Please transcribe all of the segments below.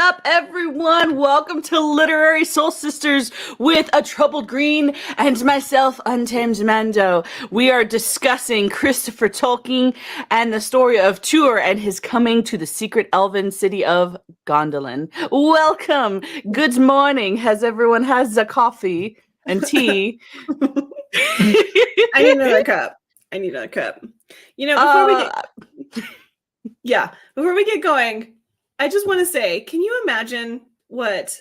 up, everyone? Welcome to Literary Soul Sisters with AtroubledGreen and myself, Untamed Mando. We are discussing Christopher Tolkien and the story of Tuor and his coming to the secret elven city of Gondolin. Welcome. Good morning. Has everyone has a coffee and tea? I need another cup. You know, before we get going, I just want to say, can you imagine what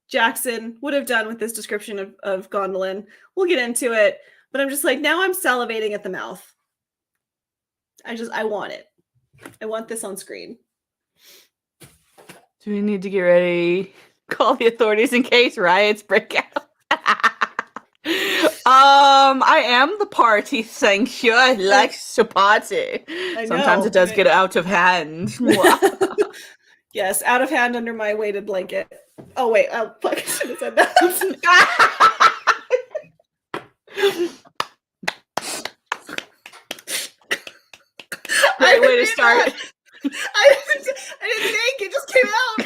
Jackson would have done with this description of Gondolin? We'll get into it, but I'm just like, now I'm salivating at the mouth. I want it. I want this on screen. Do we need to get ready? Call the authorities in case riots break out. I am the party, thank you. I like to party. Sometimes it does get out of hand. Yes, out of hand under my weighted blanket. Oh wait, I should have said that. Great way to start. I didn't think, it just came out.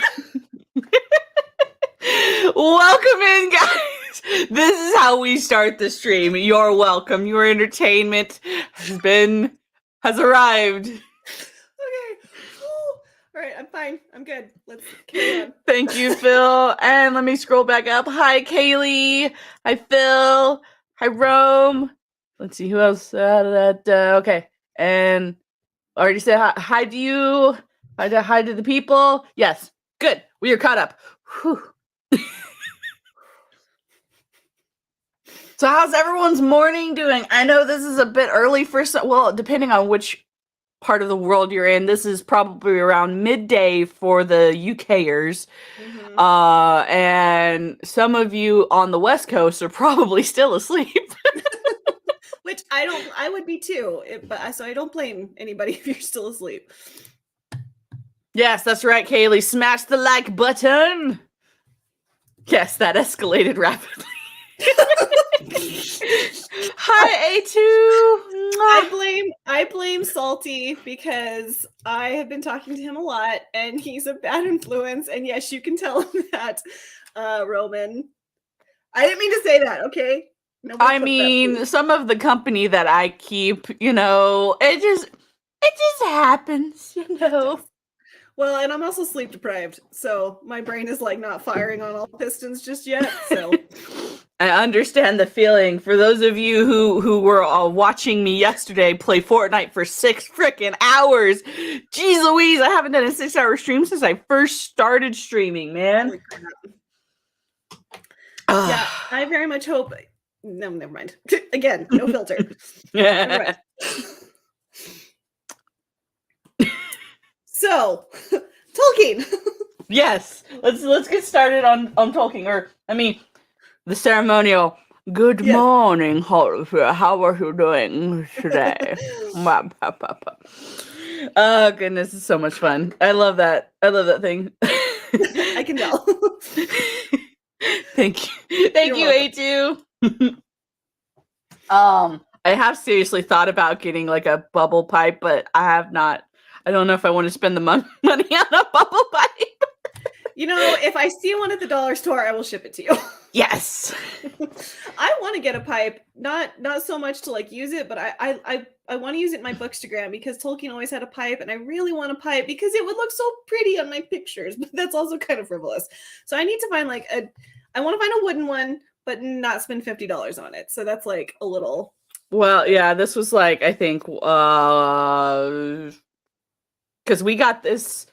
Welcome in, guys. This is how we start the stream. You're welcome. Your entertainment has arrived. All right, I'm fine. I'm good. Let's carry on. Thank you, Phil. And let me scroll back up. Hi, Kaylee. Hi, Phil. Hi, Rome. Let's see who else. Okay. And already said hi to you. Hi to the people. Yes. Good. We are caught up. Whew. So how's everyone's morning doing? I know this is a bit early for depending on which part of the world you're in. This is probably around midday for the UKers. Mm-hmm. And some of you on the West Coast are probably still asleep. Which I would be too, so I don't blame anybody if you're still asleep. Yes, that's right, Kaylee. Smash the like button. Yes, that escalated rapidly. Hi, A2. I blame Salty because I have been talking to him a lot and he's a bad influence. And yes, you can tell him that, Roman. I didn't mean to say that, okay? I mean, some of the company that I keep, it just happens, Well, and I'm also sleep deprived, so my brain is like not firing on all pistons just yet. So I understand the feeling. For those of you who were watching me yesterday play Fortnite for 6 freaking hours, jeez Louise, I haven't done a 6-hour stream since I first started streaming, man. Yeah, I very much hope. No, never mind. Again, no filter. Yeah. So, Tolkien. Yes, let's get started on Tolkien. The ceremonial. Good morning, Holfer. How are you doing today? Oh goodness, it's so much fun. I love that. I love that thing. I can tell. Thank you, A2. I have seriously thought about getting like a bubble pipe, but I have not. I don't know if I want to spend the money on a bubble pipe. If I see one at the dollar store, I will ship it to you. Yes. I want to get a pipe, not so much to like use it, but I want to use it in my Bookstagram because Tolkien always had a pipe, and I really want a pipe because it would look so pretty on my pictures. But that's also kind of frivolous. So I need to find I want to find a wooden one, but not spend $50 on it. So that's like a little. Well, yeah, this was like I think because we got this.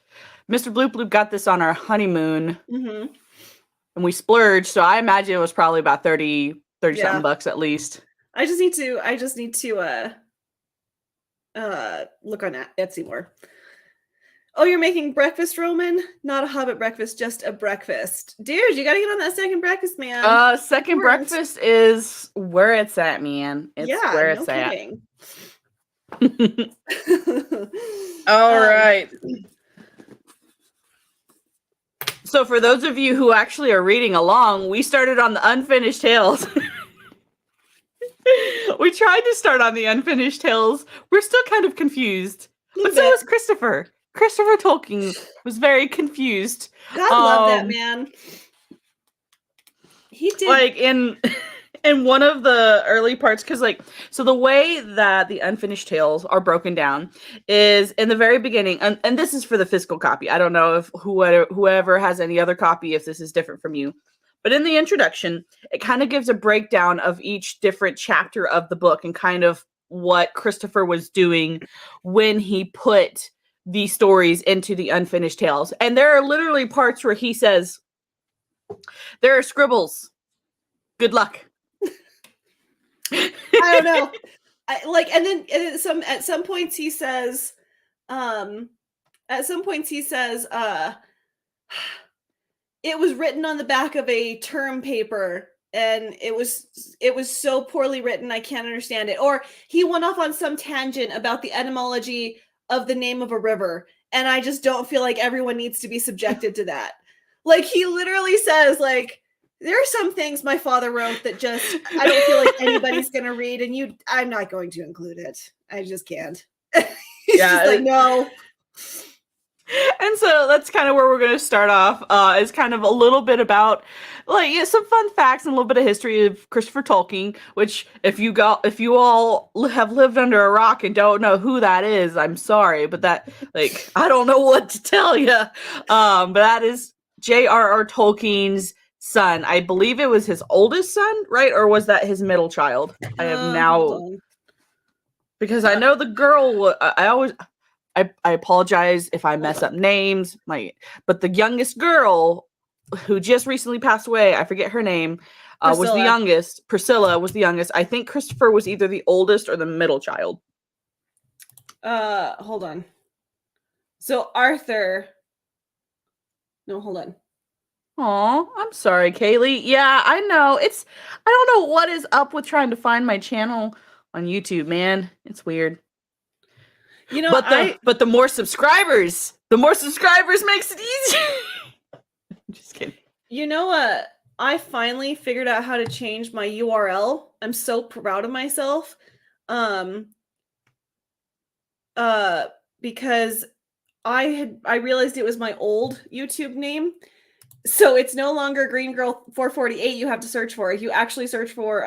Mr. Bloop Bloop got this on our honeymoon, and we splurged. So I imagine it was probably about 30 something bucks at least. I just need to look on Etsy more. Oh, you're making breakfast, Roman? Not a Hobbit breakfast, just a breakfast. Dude, you gotta get on that second breakfast, man. Second breakfast is where it's at, man. It's where it's at. All right. So for those of you who actually are reading along, we started on the Unfinished Tales. We tried to start on the Unfinished Tales. We're still kind of confused. But so is Christopher. Christopher Tolkien was very confused. God love that man. He did like in one of the early parts, because so the way that the unfinished tales are broken down is in the very beginning, and this is for the physical copy. I don't know if whoever has any other copy, if this is different from you, but in the introduction, it kind of gives a breakdown of each different chapter of the book and kind of what Christopher was doing when he put these stories into the unfinished tales. And there are literally parts where he says, there are scribbles. Good luck. I don't know. And then at some points he says, it was written on the back of a term paper and it was so poorly written I can't understand it. Or he went off on some tangent about the etymology of the name of a river, and I just don't feel like everyone needs to be subjected to that. Like, he literally says, like, there are some things my father wrote that just I don't feel like anybody's gonna read, and I'm not going to include it. I just can't. He's just like, no. And so that's kind of where we're going to start off. Is kind of a little bit about some fun facts and a little bit of history of Christopher Tolkien. Which, if you all have lived under a rock and don't know who that is, I'm sorry, but that I don't know what to tell you. But that is J.R.R. Tolkien's son. I believe it was his oldest son, right? Or was that his middle child? I have now, because I know the girl. I apologize if I mess up names, but the youngest girl who just recently passed away, I forget her name, was the youngest. Priscilla was the youngest. I think Christopher was either the oldest or the middle child. Hold on. So Arthur. No, hold on. Aw, I'm sorry, Kaylee. Yeah, I know. I don't know what is up with trying to find my channel on YouTube, man. It's weird. You know, but the more subscribers makes it easier. I'm just kidding. You know, I finally figured out how to change my URL. I'm so proud of myself. Because I realized it was my old YouTube name. So it's no longer Green Girl 448 you have to search for. You actually search for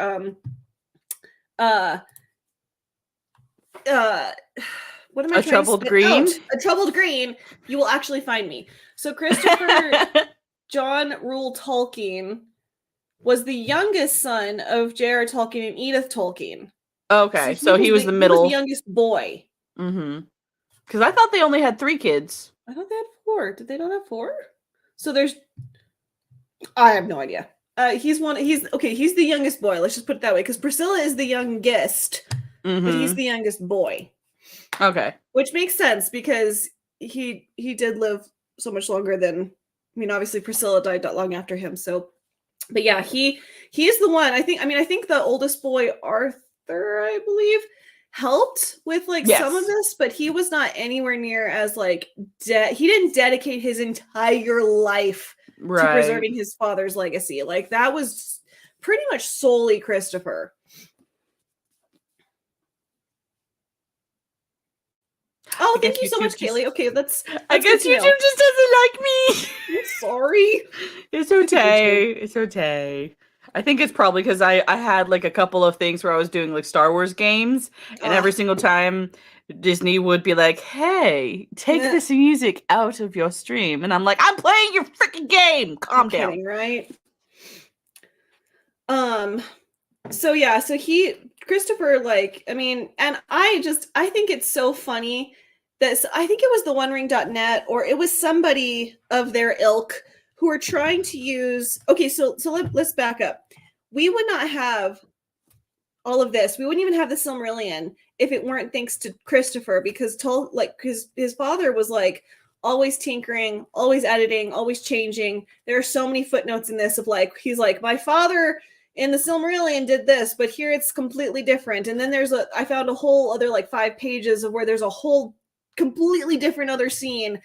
what am I Troubled Green? A Troubled Green, you will actually find me. So Christopher John Rule Tolkien was the youngest son of J.R. Tolkien and Edith Tolkien. Okay, so he was the middle. He was the youngest boy. Mm-hmm. Because I thought they only had 3 kids. I thought they had 4. Did they not have 4? So I have no idea. He's the youngest boy. Let's just put it that way. Because Priscilla is the youngest, but he's the youngest boy. Okay. Which makes sense because he did live so much longer than, obviously Priscilla died not long after him. So, but yeah, he is the one. I think the oldest boy, Arthur, I believe, helped with some of this, but he was not anywhere near as he didn't dedicate his entire life to preserving his father's legacy. That was pretty much solely Christopher. Oh, thank you so much, Kaylee. Okay, that's I guess YouTube just doesn't like me. I'm sorry. It's okay. It's okay. I think it's probably because I had a couple of things where I was doing Star Wars games, and every single time Disney would be like, "Hey, take this music out of your stream," and I'm like, "I'm playing your freaking game. Calm down." Kidding, right? So Christopher, and I think it's so funny that I think it was the OneRing.net or it was somebody of their ilk who are trying to use. Okay, so let's back up. We would not have all of this. We wouldn't even have the Silmarillion if it weren't thanks to Christopher, because his father was always tinkering, always editing, always changing. There are so many footnotes in this of he's like, my father in the Silmarillion did this, but here it's completely different. And then I found a whole other 5 pages of where there's a whole completely different other scene.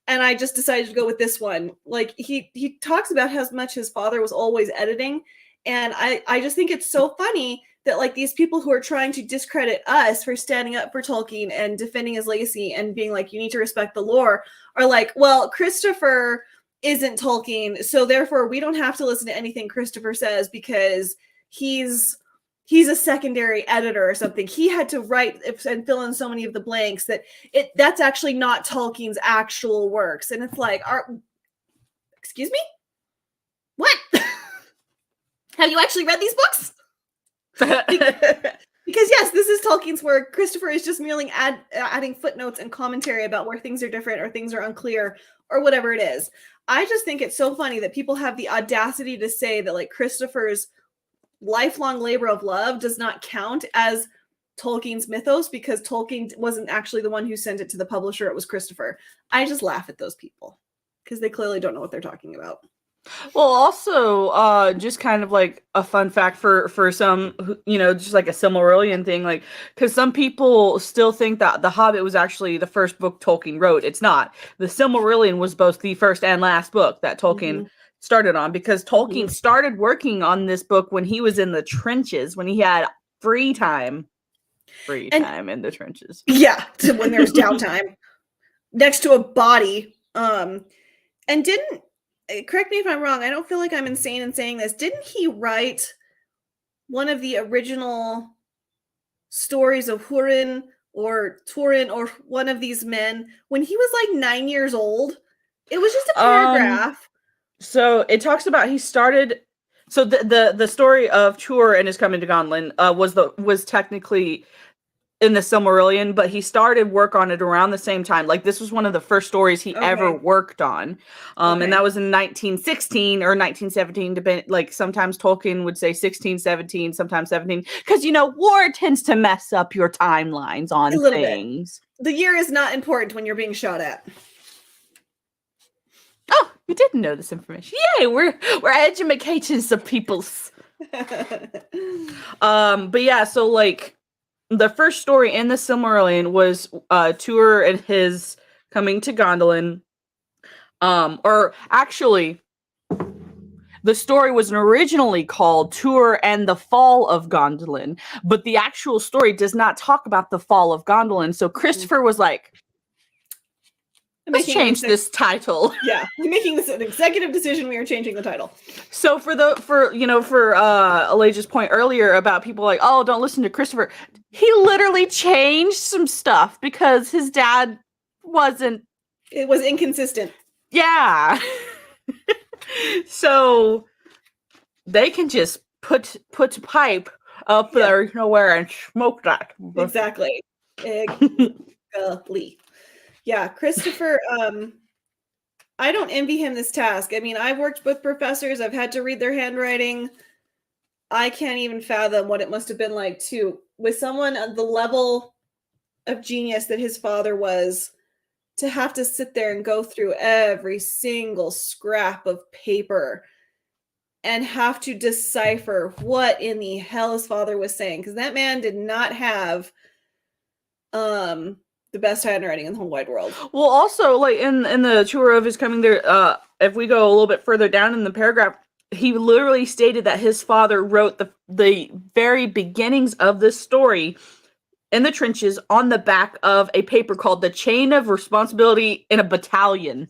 And I just decided to go with this one. He talks about how much his father was always editing. And I just think it's so funny that like these people who are trying to discredit us for standing up for Tolkien and defending his legacy and being like, you need to respect the lore, are like, well, Christopher isn't Tolkien, so therefore we don't have to listen to anything Christopher says because he's a secondary editor or something. He had to write and fill in so many of the blanks that's actually not Tolkien's actual works. And it's like, excuse me? What? Have you actually read these books? Because yes, this is Tolkien's work. Christopher is just merely adding footnotes and commentary about where things are different or things are unclear or whatever it is. I just think it's so funny that people have the audacity to say that like Christopher's lifelong labor of love does not count as Tolkien's mythos because Tolkien wasn't actually the one who sent it to the publisher. It was Christopher. I just laugh at those people because they clearly don't know what they're talking about. Well, also, just kind of like a fun fact for some, just like a Silmarillion thing, like, because some people still think that The Hobbit was actually the first book Tolkien wrote. It's not. The Silmarillion was both the first and last book that Tolkien started on, because Tolkien started working on this book when he was in the trenches, when he had free time in the trenches. Yeah, when there's downtime next to a body. And didn't, correct me if I'm wrong, I don't feel like I'm insane in saying this. Didn't he write one of the original stories of Hurin or Turin or one of these men when he was like 9 years old? It was just a paragraph. So it talks about he started. So the story of Tuor and his coming to Gondolin was technically in the Silmarillion, but he started work on it around the same time. Like, this was one of the first stories he ever worked on. And that was in 1916 or 1917. Like, sometimes Tolkien would say 16, 17, sometimes 17. Because, war tends to mess up your timelines on things. Bit. The year is not important when you're being shot at. Oh, you didn't know this information. Yay, we're educating some peoples. But yeah, so like, the first story in the Silmarillion was Tuor and his coming to Gondolin. Or actually, the story was originally called Tuor and the Fall of Gondolin, but the actual story does not talk about the fall of Gondolin. So Christopher was like, let's change this title. Yeah, we're making this an executive decision. We are changing the title. So for Elijah's point earlier about people like, oh, don't listen to Christopher. He literally changed some stuff because his dad wasn't. It was inconsistent. Yeah. So they can just put a pipe up there nowhere and smoke that. Exactly. Exactly. Yeah, Christopher, I don't envy him this task. I mean, I've worked with professors. I've had to read their handwriting. I can't even fathom what it must have been like with someone at the level of genius that his father was, to have to sit there and go through every single scrap of paper and have to decipher what in the hell his father was saying. Because that man did not have the best handwriting in the whole wide world. Well, also, like, in the tour of his coming there, if we go a little bit further down in the paragraph, he literally stated that his father wrote the very beginnings of this story in the trenches on the back of a paper called The Chain of Responsibility in a Battalion,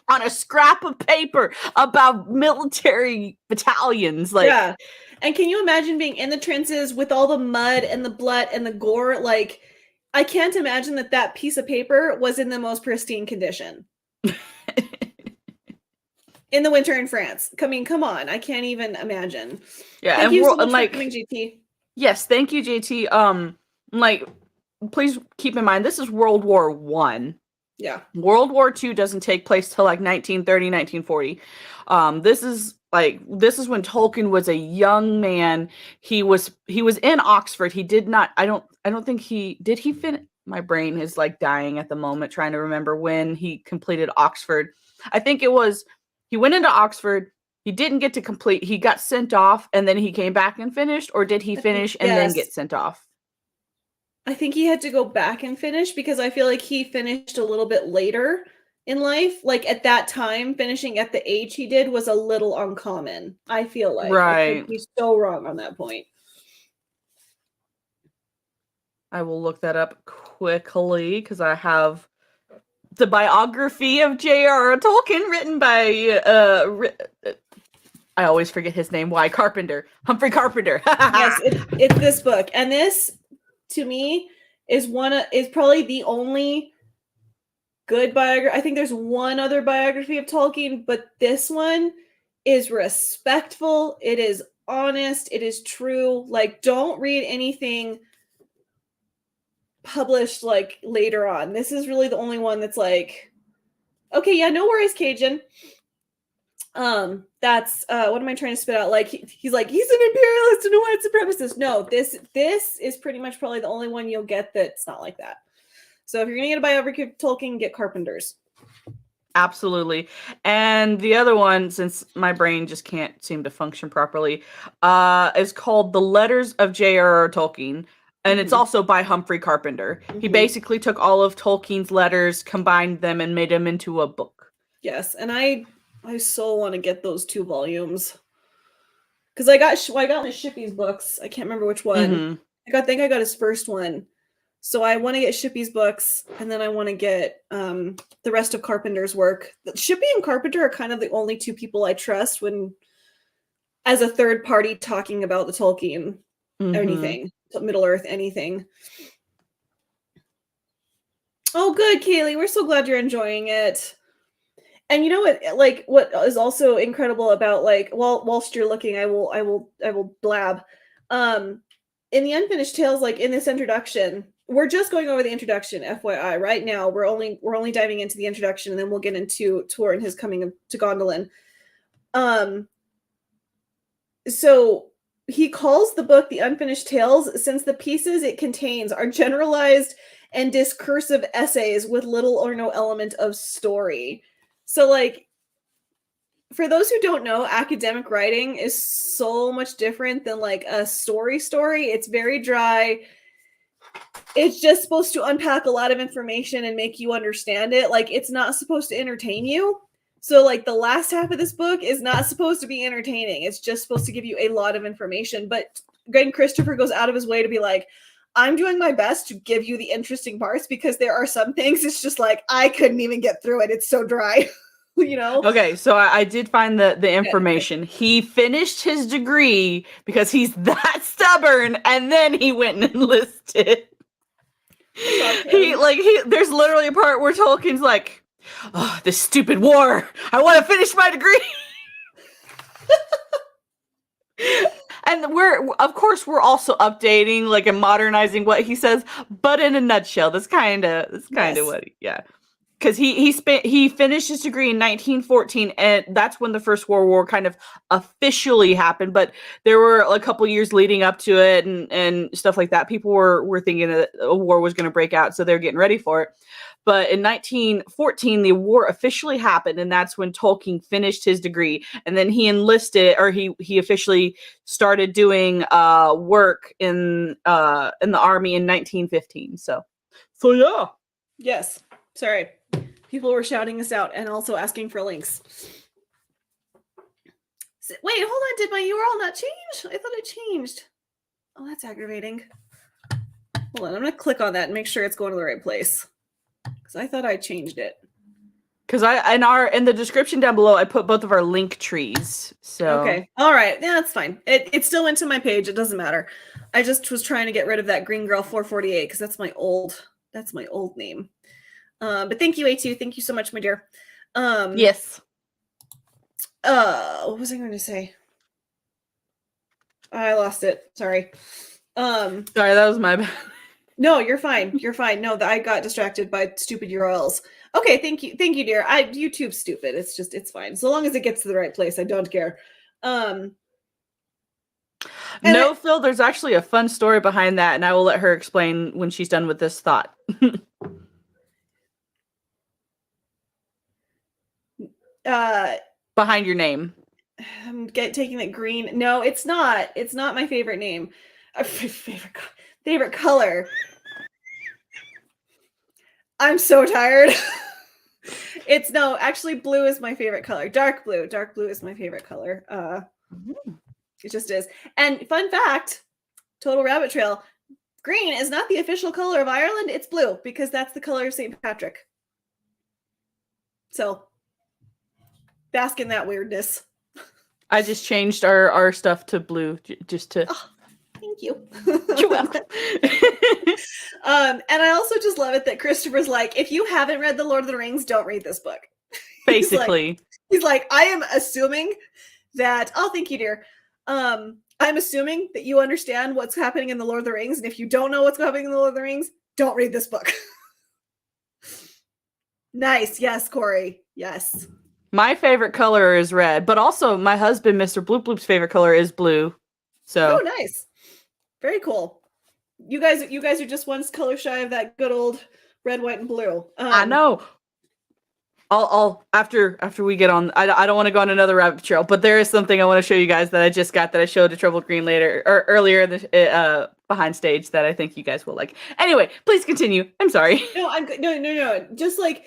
on a scrap of paper about military battalions. Like, yeah. And can you imagine being in the trenches with all the mud and the blood and the gore? Like, I can't imagine that piece of paper was in the most pristine condition. In the winter in France. I mean, come on. I can't even imagine. Yeah, thank you so much for coming, JT. Yes, thank you, JT. Like, please keep in mind, this is World War I. Yeah. World War II doesn't take place till like 1930, 1940. This is when Tolkien was a young man. He was in Oxford. He did not, I don't think did he finish? My brain is like dying at the moment trying to remember when he completed Oxford. I think it was, he went into Oxford, he didn't get to complete, he got sent off and then he came back and finished, or did he finish and then get sent off? I think he had to go back and finish because I feel like he finished a little bit later in life. Like, at that time, finishing at the age he did was a little uncommon, I feel like. Right. I could be so wrong on that point. I will look that up quickly because I have the biography of J.R.R. Tolkien written by I always forget his name. Why? Carpenter. Humphrey Carpenter. Yes, it's this book. And this, to me, is probably the only good biography. I think there's one other biography of Tolkien, but this one is respectful. It is honest. It is true. Like, don't read anything published like later on. This is really the only one that's like, okay, yeah, no worries, Cajun. That's what am I trying to spit out? Like he's like, he's an imperialist and a white supremacist. No, this is pretty much probably the only one you'll get that's not like that. So if you're gonna get a biography of Tolkien, get Carpenter's. Absolutely. And the other one, since my brain just can't seem to function properly, is called The Letters of J.R.R. Tolkien. And it's also by Humphrey Carpenter. He basically took all of Tolkien's letters, combined them, and made them into a book. Yes, and I so want to get those 2 volumes. Because I got one of Shippy's books. I can't remember which one. I think I got his first one. So I want to get Shippy's books, and then I want to get the rest of Carpenter's work. Shippy and Carpenter are kind of the only 2 people I trust when, as a third party, talking about the Tolkien anything, Middle Earth anything. Oh, good, Kaylee. We're so glad you're enjoying it. And you know what? Like, what is also incredible about whilst you're looking, I will blab. In the Unfinished Tales, like in this introduction. We're just going over the introduction, FYI. Right now, we're only diving into the introduction, and then we'll get into Tor and his coming to Gondolin. So he calls the book The Unfinished Tales, since the pieces it contains are generalized and discursive essays with little or no element of story. So, like, for those who don't know, academic writing is so much different than like a story. It's very dry. It's just supposed to unpack a lot of information and make you understand it. Like, it's not supposed to entertain you. So, like, the last half of this book is not supposed to be entertaining. It's just supposed to give you a lot of information. But Greg Christopher goes out of his way to be like, I'm doing my best to give you the interesting parts, because there are some things it's just like, I couldn't even get through it. It's so dry. You know? Okay, so I did find the information. He finished his degree because he's that stubborn, and then he went and enlisted. There's literally a part where Tolkien's like, oh, this stupid war. I want to finish my degree. And we're also updating, like, and modernizing what he says, but in a nutshell, that's kind of what because he finished his degree in 1914, and that's when the First World War kind of officially happened. But there were a couple years leading up to it and stuff like that. People were thinking that a war was going to break out, so they're getting ready for it. But in 1914, the war officially happened, and that's when Tolkien finished his degree. And then he enlisted, or he officially started doing work in the army in 1915. So yeah. Yes. Sorry. People were shouting us out and also asking for links. Wait, hold on. Did my URL not change? I thought it changed. Oh, that's aggravating. Hold on. I'm going to click on that and make sure it's going to the right place, because I thought I changed it. Because in the description down below, I put both of our link trees. So okay. All right. Yeah, that's fine. It still went to my page. It doesn't matter. I just was trying to get rid of that Green Girl 448 because that's my old name. But thank you, A2. Thank you so much, my dear. Yes. What was I going to say? I lost it. Sorry. Sorry, that was my bad. No, you're fine. You're fine. No, I got distracted by stupid URLs. Okay, thank you, dear. YouTube's stupid. It's fine. So long as it gets to the right place, I don't care. Phil, there's actually a fun story behind that, and I will let her explain when she's done with this thought. Behind your name. I'm taking it green. No, it's not. It's not my favorite name. Favorite color. I'm so tired. Actually, blue is my favorite color. Dark blue. Dark blue is my favorite color. It just is. And fun fact, total rabbit trail, green is not the official color of Ireland. It's blue because that's the color of St. Patrick. So, bask in that weirdness. I just changed our stuff to blue just to. Oh, thank you. You're welcome. And I also just love it that Christopher's like, if you haven't read The Lord of the Rings, don't read this book. Basically. He's like, I am assuming that, oh, thank you, dear. I'm assuming that you understand what's happening in The Lord of the Rings. And if you don't know what's happening in The Lord of the Rings, don't read this book. Nice. Yes, Corey. Yes. My favorite color is red, but also my husband, Mr. Bloop Bloop's favorite color is blue. So. Oh, nice. Very cool. You guys are just one color shy of that good old red, white, and blue. I know. I'll after we get on. I don't want to go on another rabbit trail, but there is something I want to show you guys that I just got that I showed to AtroubledGreen later or earlier in the behind stage that I think you guys will like. Anyway, please continue. I'm sorry. No, I'm good. No. Just like,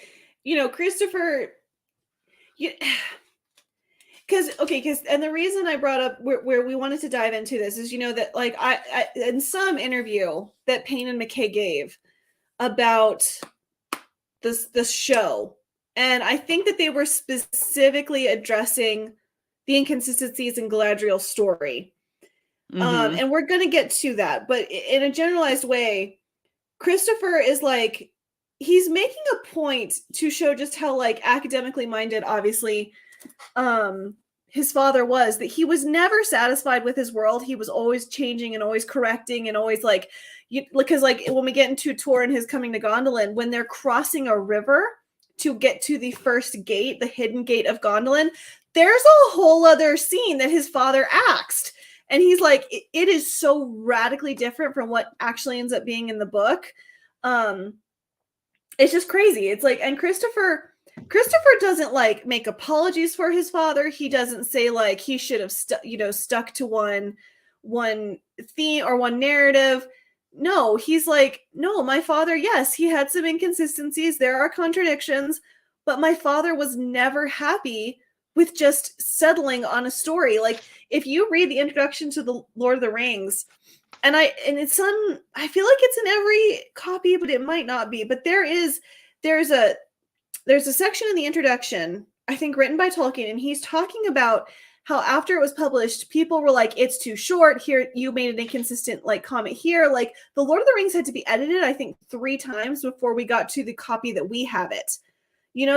Christopher. Because and the reason I brought up where we wanted to dive into this is that like I in some interview that Payne and McKay gave about this show, and I think that they were specifically addressing the inconsistencies in Galadriel's story, and we're gonna get to that, but in a generalized way, Christopher is like, he's making a point to show just how like academically minded, obviously, his father was, that he was never satisfied with his world. He was always changing and always correcting and always like, because like when we get into Tor and his coming to Gondolin, when they're crossing a river to get to the first gate, the hidden gate of Gondolin, there's a whole other scene that his father axed. And he's like, it is so radically different from what actually ends up being in the book. It's just crazy. It's like, and Christopher doesn't like make apologies for his father. He doesn't say like he should have stuck to one theme or one narrative. No, he's like, no, my father, yes, he had some inconsistencies. There are contradictions, but my father was never happy with just settling on a story. Like if you read the introduction to the Lord of the Rings, and it's some, I feel like it's in every copy, but it might not be. But there's a section in the introduction, I think written by Tolkien, and he's talking about how after it was published, people were like, it's too short. Here, you made an inconsistent like comment here. Like the Lord of the Rings had to be edited, I think 3 times before we got to the copy that we have it.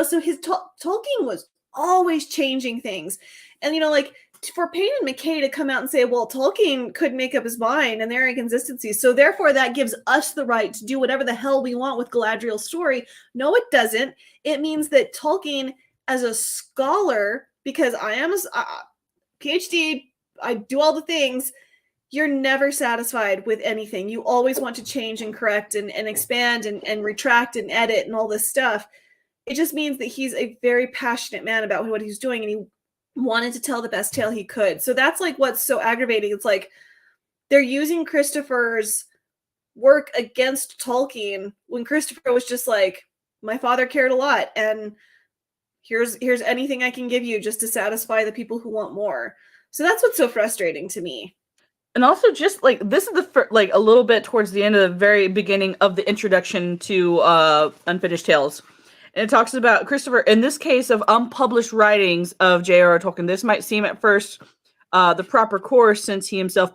So his Tolkien was always changing things. And, like for Payne and McKay to come out and say, well, Tolkien couldn't make up his mind and there are inconsistencies, so therefore that gives us the right to do whatever the hell we want with Galadriel's story. No, it doesn't. It means that Tolkien, as a scholar, because I am a PhD, I do all the things, you're never satisfied with anything. You always want to change and correct and expand and retract and edit and all this stuff. It just means that he's a very passionate man about what he's doing, and he wanted to tell the best tale he could. So that's like what's so aggravating. It's like they're using Christopher's work against Tolkien when Christopher was just like, my father cared a lot, and here's anything I can give you just to satisfy the people who want more. So that's what's so frustrating to me. And also, just like this is like a little bit towards the end of the very beginning of the introduction to Unfinished Tales. And it talks about Christopher, in this case of unpublished writings of J.R.R. Tolkien. This might seem at first the proper course, since he himself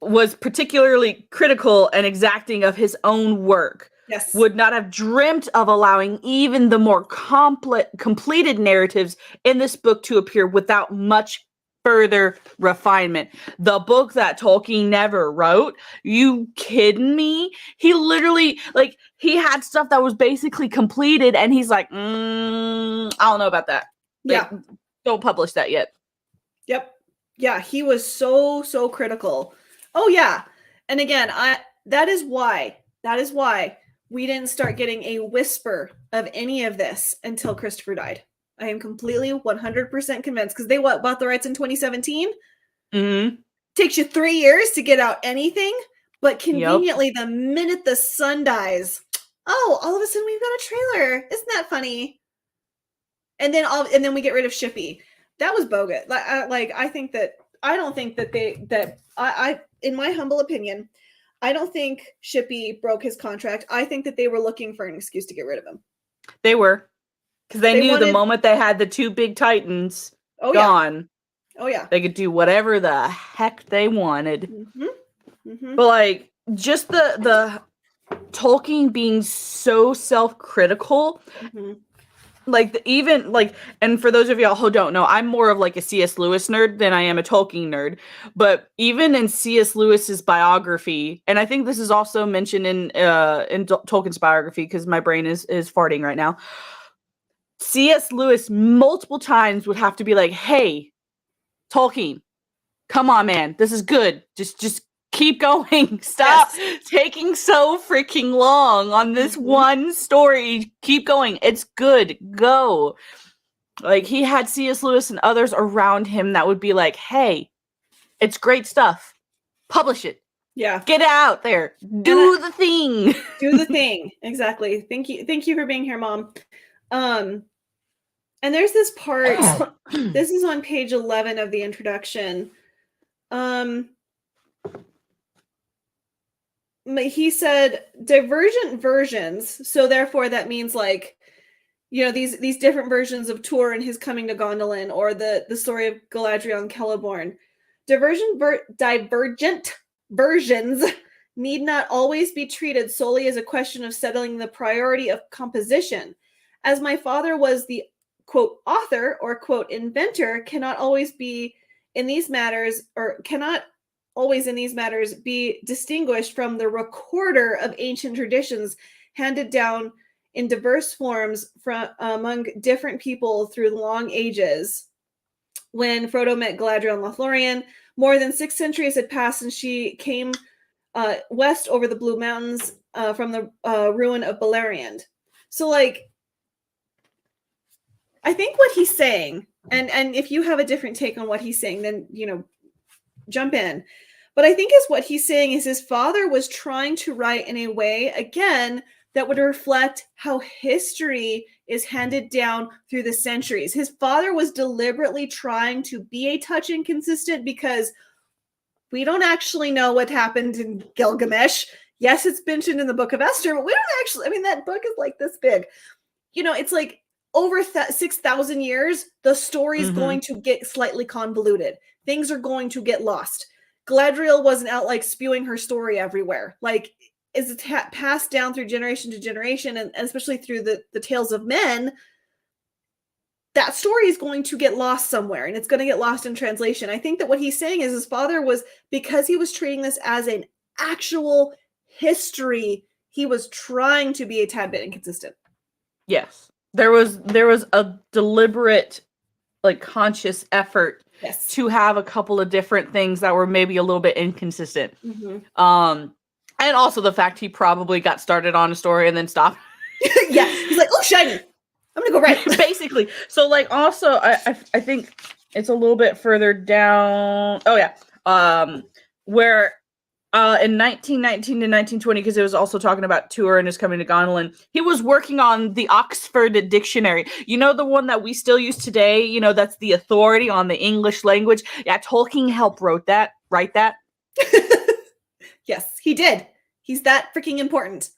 was particularly critical and exacting of his own work. Yes. Would not have dreamt of allowing even the more completed narratives in this book to appear without much further refinement. The book that Tolkien never wrote? You kidding me? He literally, like, he had stuff that was basically completed, and he's like, I don't know about that. Like, Yeah. Don't publish that yet. Yep. Yeah, he was so critical. Oh yeah. And again, that is why we didn't start getting a whisper of any of this until Christopher died. I am completely 100% convinced, because they bought the rights in 2017. Mm-hmm. Takes you 3 years to get out anything, but conveniently, the minute the sun dies, all of a sudden we've got a trailer. Isn't that funny? And then we get rid of Shippy. That was bogus. I think that I don't think that I in my humble opinion, I don't think Shippey broke his contract. I think that they were looking for an excuse to get rid of him. They were. Because they knew wanted... the moment they had the two big titans gone. Oh, yeah. They could do whatever the heck they wanted. Mm-hmm. Mm-hmm. But, like, just the Tolkien being so self-critical, mm-hmm. like, even, like, and for those of y'all who don't know, I'm more of, like, a C.S. Lewis nerd than I am a Tolkien nerd. But even in C.S. Lewis's biography, and I think this is also mentioned in Tolkien's biography, because my brain is farting right now, C.S. Lewis multiple times would have to be like, hey, Tolkien, come on, man, this is good. Just keep going. Stop taking so freaking long on this one story. Keep going. It's good. Go. Like, he had C.S. Lewis and others around him that would be like, hey, it's great stuff. Publish it. Yeah. Get it out there. Do the thing. Do the thing. Exactly. Thank you for being here, Mom. And there's this part, this is on page 11 of the introduction. He said divergent versions, so therefore that means, like, you know, these different versions of Tuor and his coming to Gondolin, or the story of Galadriel and Celeborn. Divergent versions need not always be treated solely as a question of settling the priority of composition. As my father was the quote author or quote inventor, cannot always in these matters be distinguished from the recorder of ancient traditions handed down in diverse forms from among different people through the long ages. When Frodo met Galadriel and Lothlorien, more than 6 centuries had passed, and she came west over the Blue Mountains from the ruin of Beleriand. So, like, I think what he's saying, and if you have a different take on what he's saying, then, you know, jump in. But I think what he's saying is his father was trying to write in a way, again, that would reflect how history is handed down through the centuries. His father was deliberately trying to be a touch inconsistent because we don't actually know what happened in Gilgamesh. Yes, it's mentioned in the Book of Esther, but we don't actually, I mean, that book is like this big. You know, it's like over 6,000 years, the story is going to get slightly convoluted. Things are going to get lost. Galadriel wasn't out like spewing her story everywhere. Like, is it passed down through generation to generation, and especially through the tales of men, that story is going to get lost somewhere, and it's going to get lost in translation. I think that what he's saying is his father was, because he was treating this as an actual history, he was trying to be a tad bit inconsistent. Yes. There was a deliberate, like, conscious effort to have a couple of different things that were maybe a little bit inconsistent. And also the fact he probably got started on a story and then stopped. Yeah, he's like, oh, shiny, I'm gonna go right. Basically. So, like, also, I think it's a little bit further down. Oh, yeah. Where in 1919 to 1920, because it was also talking about Tuor and his coming to Gondolin, he was working on the Oxford Dictionary. You know, the one that we still use today? You know, that's the authority on the English language. Yeah, Tolkien helped write that. Yes, he did. He's that freaking important.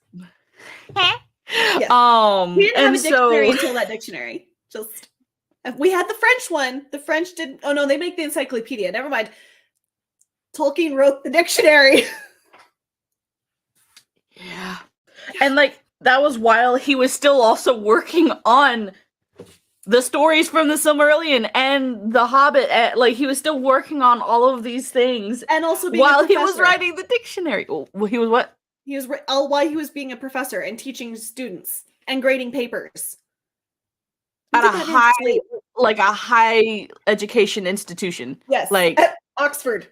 Yes. We didn't have a dictionary until that dictionary. Just, we had the French one. The French didn't. Oh no, they make the encyclopedia. Never mind. Tolkien wrote the dictionary. Yeah. And, like, that was while he was still also working on the stories from the Silmarillion and the Hobbit. Like, he was still working on all of these things, and also being while he was writing the dictionary. Well, he was what? He was while he was being a professor and teaching students and grading papers at a high education institution. Yes, like at Oxford.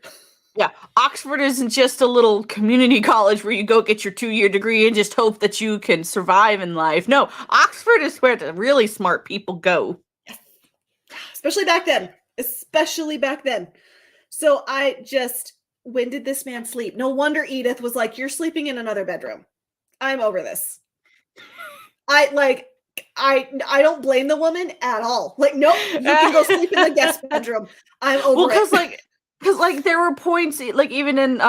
Yeah, Oxford isn't just a little community college where you go get your 2-year degree and just hope that you can survive in life. No, Oxford is where the really smart people go. Yes. Especially back then. So when did this man sleep? No wonder Edith was like, you're sleeping in another bedroom. I'm over this. I don't blame the woman at all. Like, nope, you can go sleep in the guest bedroom. I'm over it. Well, because, like, Because like there were points, like even in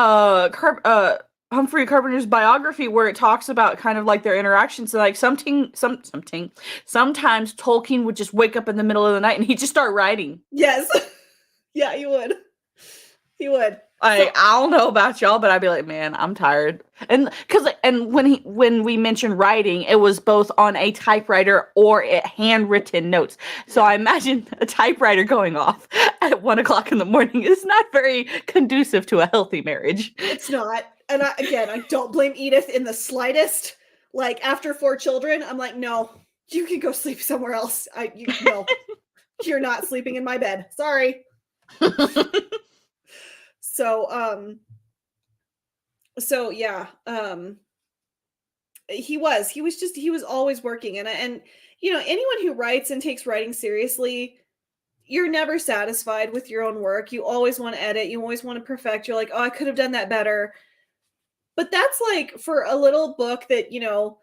Humphrey Carpenter's biography, where it talks about kind of like their interactions. So, like sometimes Tolkien would just wake up in the middle of the night and he'd just start writing. Yes. Yeah, he would. He would. I don't know about y'all, but I'd be like, man, I'm tired. And when we mentioned writing, it was both on a typewriter or handwritten notes. So I imagine a typewriter going off at 1:00 in the morning is not very conducive to a healthy marriage. It's not. And I don't blame Edith in the slightest. Like after 4 children, I'm like, no, you can go sleep somewhere else. No, you're not sleeping in my bed. Sorry. So yeah, he was always working, and you know, anyone who writes and takes writing seriously, you're never satisfied with your own work. You always want to edit, you always want to perfect. You're like, oh, I could have done that better. But that's like for a little book that, you know,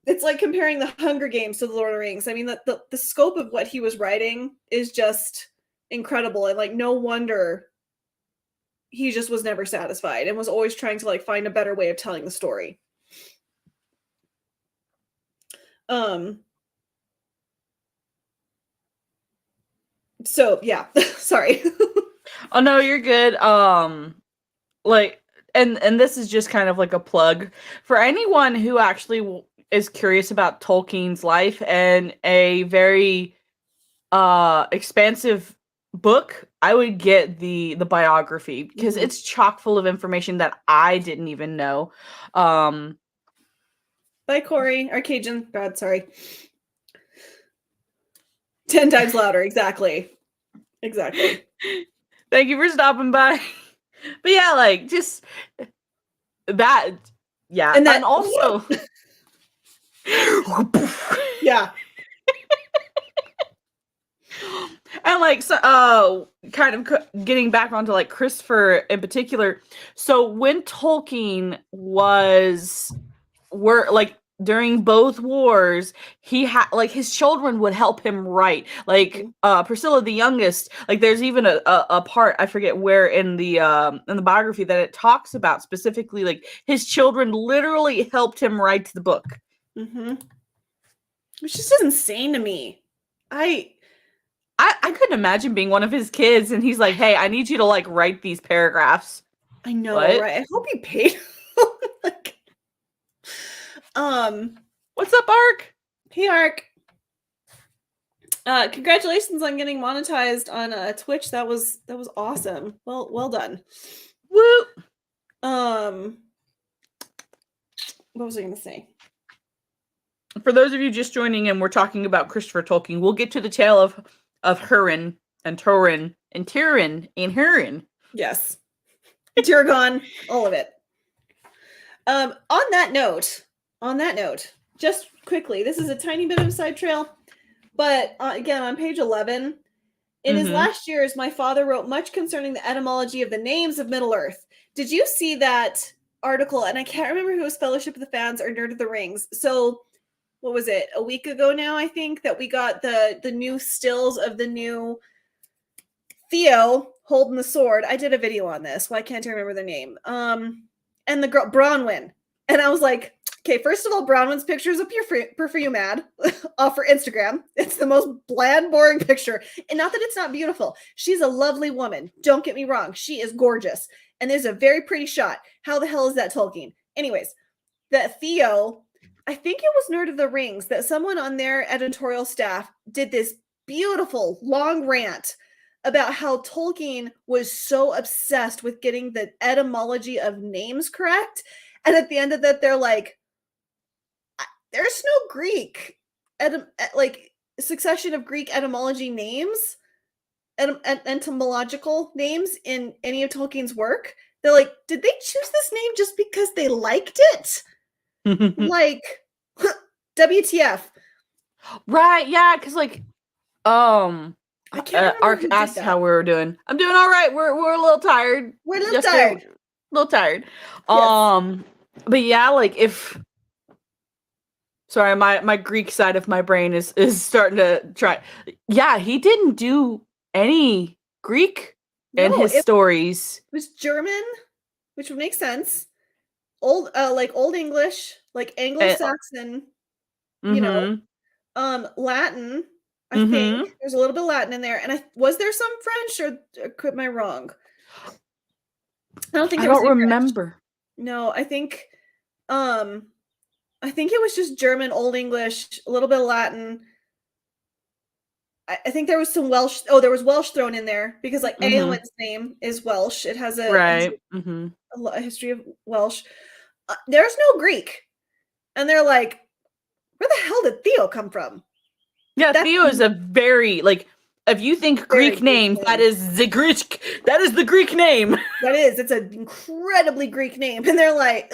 it's like comparing the Hunger Games to the Lord of the Rings. I mean, the scope of what he was writing is just incredible, and like no wonder he just was never satisfied and was always trying to like find a better way of telling the story. So yeah, sorry. Oh no, you're good. Like, and this is just kind of like a plug for anyone who actually is curious about Tolkien's life and a very expansive book. I would get the biography because it's chock full of information that I didn't even know. Bye, Corey. Arcadian. Bad, sorry. 10 times louder. Exactly. Thank you for stopping by. But yeah, like just that. Yeah, and also. Yeah. And like, so, kind of getting back onto like Christopher in particular. So when Tolkien were like during both wars, he had like his children would help him write. Like Priscilla, the youngest. Like there's even a part, I forget where in the biography, that it talks about specifically like his children literally helped him write the book. Mm-hmm. Which just is insane to me. I couldn't imagine being one of his kids and he's like, hey, I need you to like write these paragraphs. I know, right? I hope you paid. Like, what's up, Ark? Hey, Ark. Congratulations on getting monetized on Twitch. That was awesome. Well done. Woo. What was I going to say? For those of you just joining in, we're talking about Christopher Tolkien. We'll get to the tale of Hurin and Thorin and Tyrion and Hurin. Yes. Tyrgon, all of it. On that note, just quickly, this is a tiny bit of a side trail, but again, on page 11, in his last years, my father wrote much concerning the etymology of the names of Middle-earth. Did you see that article? And I can't remember who was Fellowship of the Fans or Nerd of the Rings. So what was it, a week ago now, I think, that we got the new stills of the new Theo holding the sword. I did a video on this. Why can't I remember the name? And the girl, Bronwyn. And I was like, okay, first of all, Bronwyn's picture is a perfume ad off for Instagram. It's the most bland, boring picture. And not that it's not beautiful. She's a lovely woman. Don't get me wrong. She is gorgeous. And there's a very pretty shot. How the hell is that Tolkien? Anyways, that Theo, I think it was Nerd of the Rings, that someone on their editorial staff did this beautiful long rant about how Tolkien was so obsessed with getting the etymology of names correct. And at the end of that, they're like, there's no Greek, like succession of Greek etymology names, etymological names in any of Tolkien's work. They're like, did they choose this name just because they liked it? Like, WTF. Right, yeah, because like, I can't Ark asked how we were doing. I'm doing all right. We're a little tired. We're a little tired. A little tired. Yes. But yeah, like if, sorry, my Greek side of my brain is starting to try. Yeah, he didn't do any Greek and No, his it stories. was German, which would make sense. Old like Old English, like Anglo-Saxon, you know, Mm-hmm. Latin, I think. Mm-hmm. There's a little bit of Latin in there. And was there some French or am I wrong? I don't think I there was don't any French. remember. No, um I think it was just German, Old English, a little bit of Latin. I think there was some Welsh. Oh, there was Welsh thrown in there because like Mm-hmm. Eowyn's name is Welsh. It has Right. Mm-hmm. a history of Welsh. There's no Greek. And they're like, where the hell did Theo come from? Yeah, That's Theo is a very, like, if you think very Greek Greek names, that name. is the Greek. That is the Greek name. That is, it's an incredibly Greek name. And they're like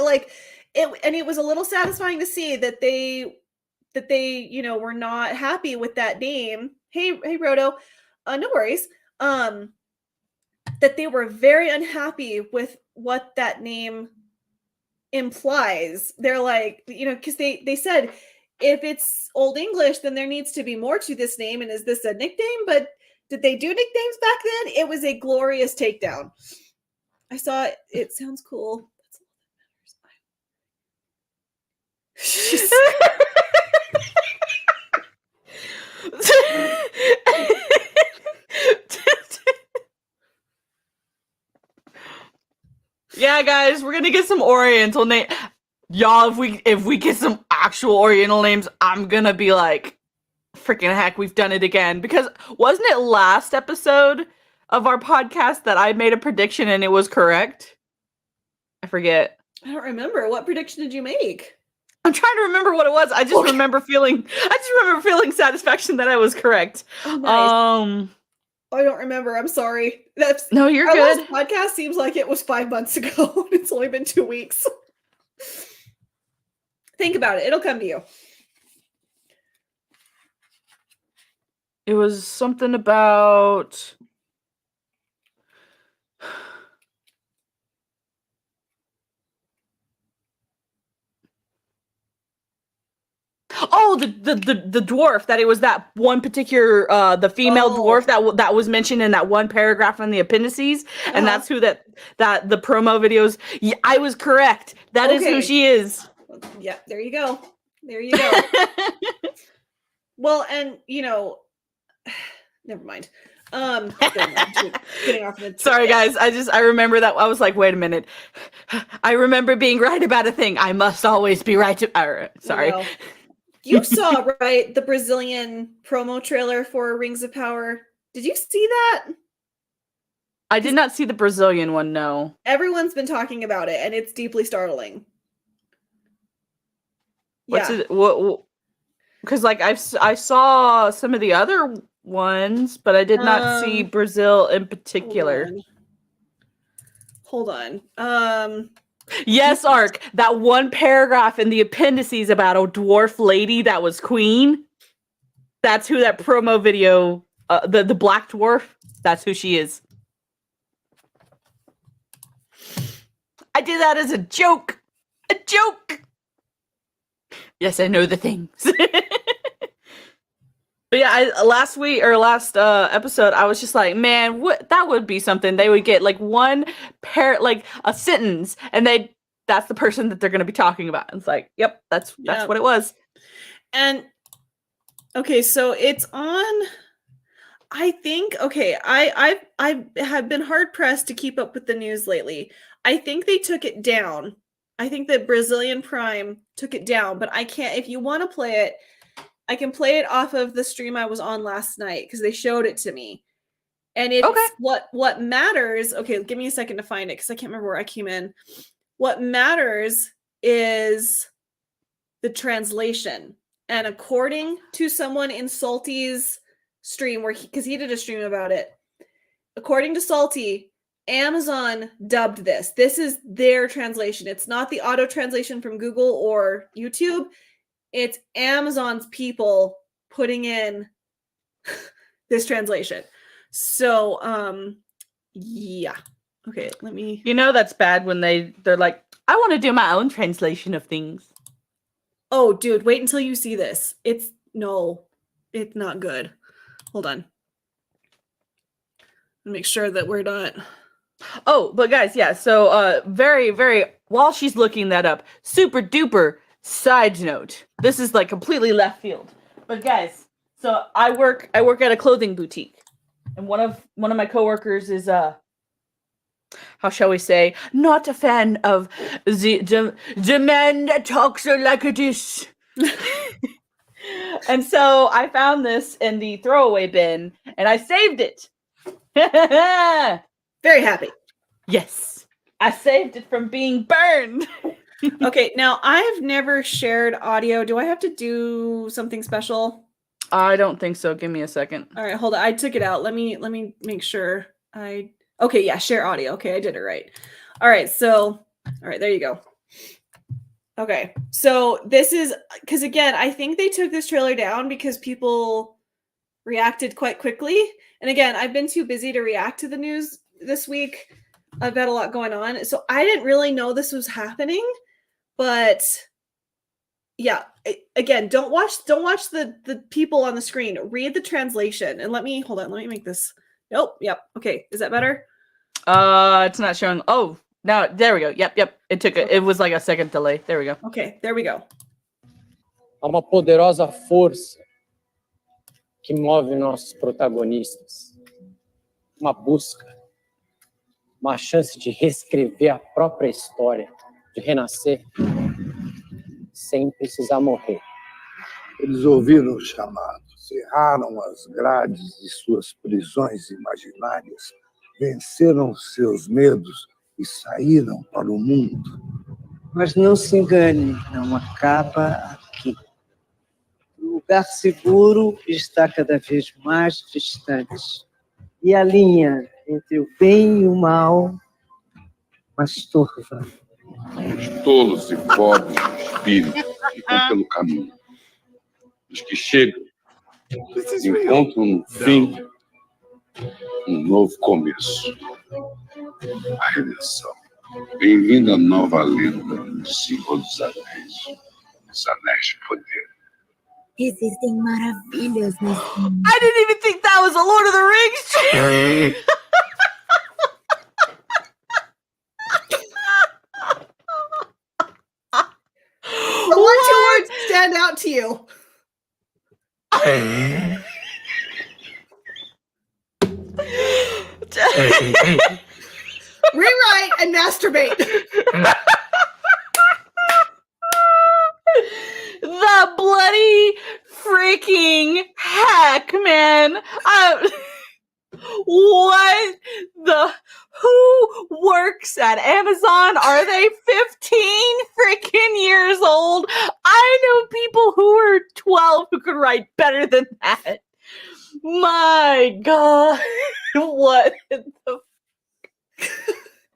it, and it was a little satisfying to see that they, were not happy with that name. Hey, Roto. No worries. That they were very unhappy with what that name implies. They're like, because they said if it's Old English, then there needs to be more to this name. And is this a nickname? But did they do nicknames back then? It was a glorious takedown. I saw it. It sounds cool. That's all that Yeah, guys, we're gonna get some Oriental name. Y'all, if we get some actual Oriental names, I'm gonna be like, freaking heck, we've done it again. Because wasn't it last episode of our podcast that I made a prediction and it was correct? I forget. I don't remember. What prediction did you make? I'm trying to remember what it was. I just remember feeling satisfaction that I was correct. Oh, nice. I don't remember. I'm sorry. No, you're our good. last podcast seems like it was 5 months ago. It's only been 2 weeks. Think about it. It'll come to you. It was something about... Oh, the dwarf, that it was that one particular the female dwarf that was mentioned in that one paragraph in the appendices, and that's who that the promo videos. Yeah, I was correct. That is who she is. Yeah, there you go. There you go. Well, and never mind. Getting off the Sorry, guys. I remember that. I was like, wait a minute. I remember being right about a thing. I must always be right to. Sorry. You saw, right, the Brazilian promo trailer for Rings of Power. Did you see that? I did not see the Brazilian one, no. Everyone's been talking about it, and it's deeply startling. What's it? What? Because like I saw some of the other ones, but I did not see Brazil in particular. Hold on. Yes, Ark. That one paragraph in the appendices about a dwarf lady that was queen. That's who that promo video, the black dwarf, that's who she is. I did that as a joke. A joke. Yes, I know the things. But yeah, last episode, I was just like, man, that would be something. They would get like one like a sentence, and that's the person that they're going to be talking about. And it's like, yep, that's what it was. And okay, so it's on. I think I have been hard pressed to keep up with the news lately. I think they took it down. I think that Brazilian Prime took it down, but I can't. If you want to play it, I can play it off of the stream I was on last night because they showed it to me. And it's what matters. Okay, give me a second to find it because I can't remember where I came in. What matters is the translation. And according to someone in Salty's stream, because he did a stream about it, according to Salty, Amazon dubbed this. This is their translation. It's not the auto translation from Google or YouTube. It's Amazon's people putting in this translation. So, yeah. Okay, let me... that's bad when they're like, I want to do my own translation of things. Oh, dude, wait until you see this. It's not good. Hold on. Make sure that we're not. Oh, but guys, yeah. So, very, very. While she's looking that up, super duper side note. This is like completely left field. But guys, so I work at a clothing boutique, and one of my coworkers is how shall we say, not a fan of the man that talks like this. And so I found this in the throwaway bin, and I saved it. Very happy. Yes, I saved it from being burned. Okay, now I've never shared audio. Do I have to do something special? I don't think so. Give me a second. All right, hold on. I took it out. Let me make sure. Okay, yeah, share audio. Okay, I did it right. All right, there you go. Okay, so this is because again, I think they took this trailer down because people reacted quite quickly. And again, I've been too busy to react to the news this week. I've got a lot going on, so I didn't really know this was happening. But yeah, again, don't watch the people on the screen. Read the translation. And let me make this. Nope. Yep. Okay. Is that better? It's not showing. Oh, now there we go. Yep. It was like a second delay. There we go. Okay, there we go. Há uma poderosa força que move nossos protagonistas. Uma busca, uma chance de reescrever a própria história, de renascer sem precisar morrer. Eles ouviram o chamado, cerraram as grades de suas prisões imaginárias, venceram seus medos e saíram para o mundo. Mas não se engane, não acaba aqui. O lugar seguro está cada vez mais distante. E a linha entre o bem e o mal, mais turva. Os tolos e pobres de espírito ficam pelo caminho. Os que chegam encontram no fim um novo começo. A redenção. Bem-vindo à nova lenda do Senhor dos Anéis. Os Anéis de Poder. Existem maravilhas nesse mundo. I didn't even think that was a Lord of the Rings trailer. So what two words stand out to you? Rewrite and masturbate. The bloody freaking heck, man. What the... Who works at Amazon? Are they 15 freaking years old? I know people who are 12 who could write better than that. My God. What the...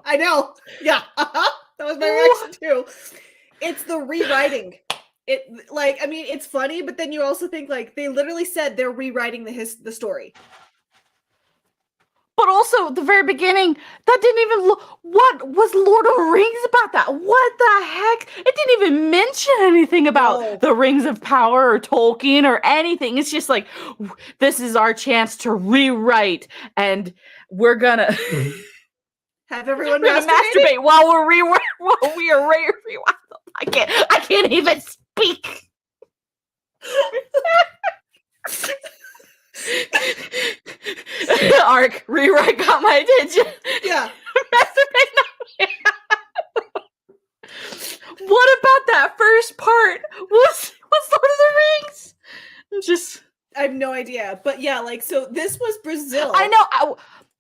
I know. Yeah. That was my reaction too. It's the rewriting. It's funny, but then you also think like they literally said they're rewriting the story. But also, the very beginning, that didn't even look... What was Lord of the Rings about that? What the heck? It didn't even mention anything about the Rings of Power or Tolkien or anything. It's just like, this is our chance to rewrite, and we're gonna... Have everyone masturbate while we are rewriting. I can't even speak. Arc rewrite got my attention. Yeah. What about that first part? What's Lord of the Rings? I have no idea. But yeah, so this was Brazil. I know.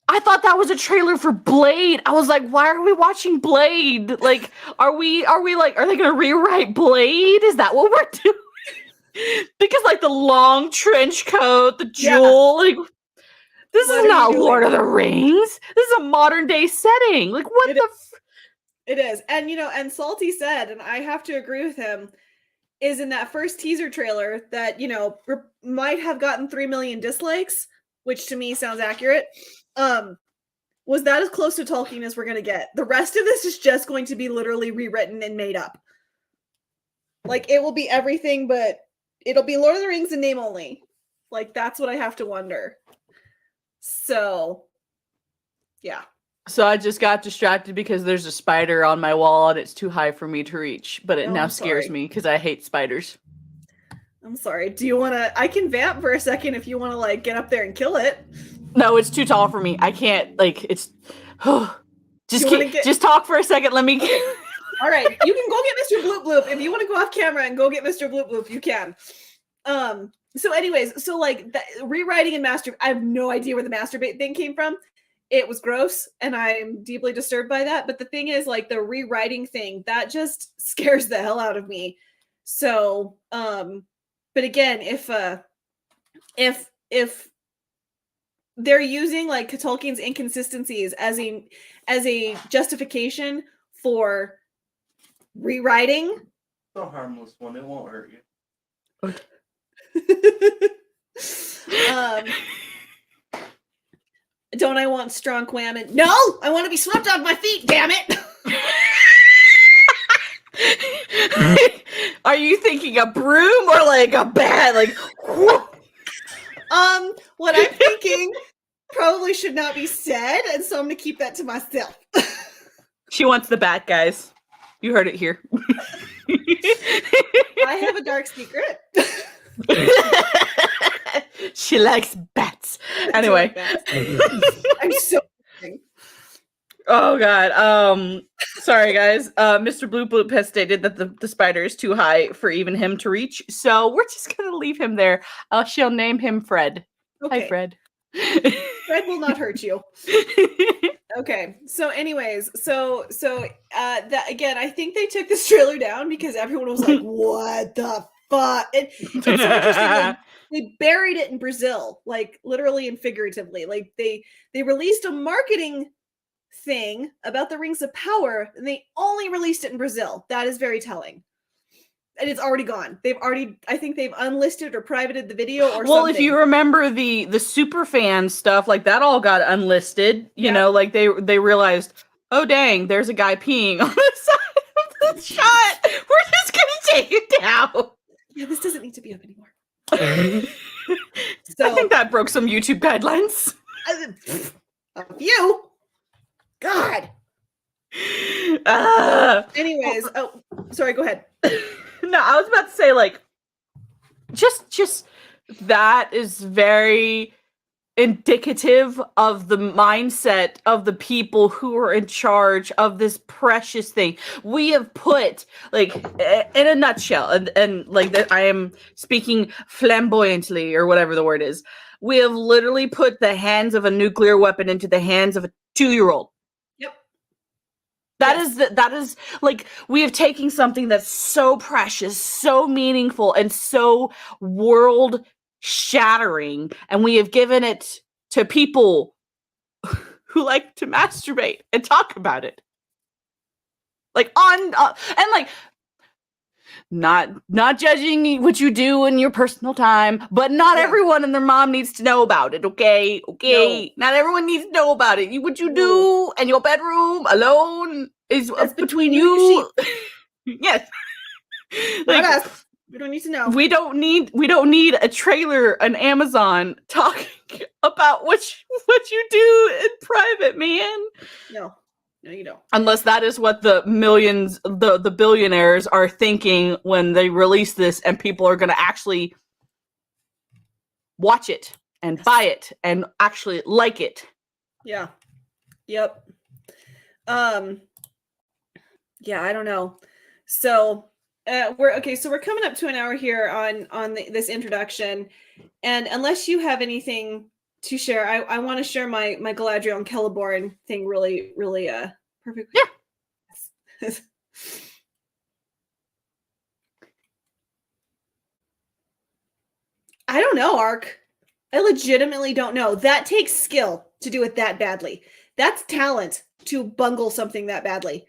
I thought that was a trailer for Blade. I was like, why are we watching Blade? Like, are they gonna rewrite Blade? Is that what we're doing? Because the long trench coat, the jewel, this is not Lord of the Rings. This is a modern day setting. It is. And and Salty said, and I have to agree with him, is in that first teaser trailer that, might have gotten 3 million dislikes, which to me sounds accurate. Was that as close to Tolkien as we're gonna get? The rest of this is just going to be literally rewritten and made up. It will be everything, but it'll be Lord of the Rings in name only. That's what I have to wonder. So, Yeah. So I just got distracted because there's a spider on my wall and it's too high for me to reach, but it Oh, now I'm scares sorry. me because I hate spiders. I'm sorry. Do you want to? I can vamp for a second if you want to like get up there and kill it. No, it's too tall for me. I can't, like, it's... You wanna get- just talk for a second. Let me... Okay. All right. You can go get Mr. Bloop Bloop. If you want to go off camera and go get Mr. Bloop Bloop, you can. So anyways, so like rewriting and master, I have no idea where the masturbate thing came from. It was gross and I'm deeply disturbed by that. But the thing is, like, the rewriting thing, that just scares the hell out of me. So, but again, if they're using like Tolkien's inconsistencies as a justification for rewriting, It's a harmless one. It won't hurt you. Don't I want strong whammon? No, I want to be swept off my feet. Damn it! Are you thinking a broom or like a bat? Like, What I'm thinking probably should not be said, and so I'm gonna keep that to myself. she wants the bat, guys. You heard it here. I have a dark secret. She likes bats. Anyway. I'm so. Oh god. Sorry guys. Mr. Bloop Bloop has stated that the spider is too high for even him to reach. So we're just gonna leave him there. She'll name him Fred. Okay. Hi, Fred. Fred will not hurt you. Okay. So anyways, so that again, I think they took this trailer down because everyone was like, what the fuck? And it's so interesting. Like, they buried it in Brazil, like literally and figuratively. Like they released a marketing thing about the Rings of Power, and they only released it in Brazil. That is very telling. And it's already gone. I think they've unlisted or privated the video or well, something. if you remember the super fan stuff, like that all got unlisted, you know, like they realized, oh dang, there's a guy peeing on the side of the shot. We're just gonna take it down. Yeah, this doesn't need to be up anymore. I think that broke some YouTube guidelines. A few. God. Anyways, oh, sorry, go ahead. No, I was about to say, like, just that is very indicative of the mindset of the people who are in charge of this precious thing. We have put, like, in a nutshell, and like that, I am speaking flamboyantly or whatever the word is. We have literally put the hands of a nuclear weapon into the hands of a 2-year-old. That is like, we have taken something that's so precious, so meaningful, and so world shattering, and we have given it to people who like to masturbate and talk about it. Like and like, not judging what you do in your personal time, but not everyone and their mom needs to know about it, okay? Okay. No. Not everyone needs to know about it. What you do in your bedroom alone is between you. Yes. Like, not us. We don't need to know. We don't need a trailer on Amazon talking about what you do in private, man. No, you don't. Unless that is what the millions, the billionaires are thinking when they release this, and people are going to actually watch it and buy it and actually like it. Yeah. Yep. Yeah, I don't know. So we're coming up to an hour here on this introduction, and unless you have anything to share, I want to share my Galadriel and Celeborn thing really perfect. Yeah. I don't know, Ark. I legitimately don't know. That takes skill to do it that badly. That's talent to bungle something that badly.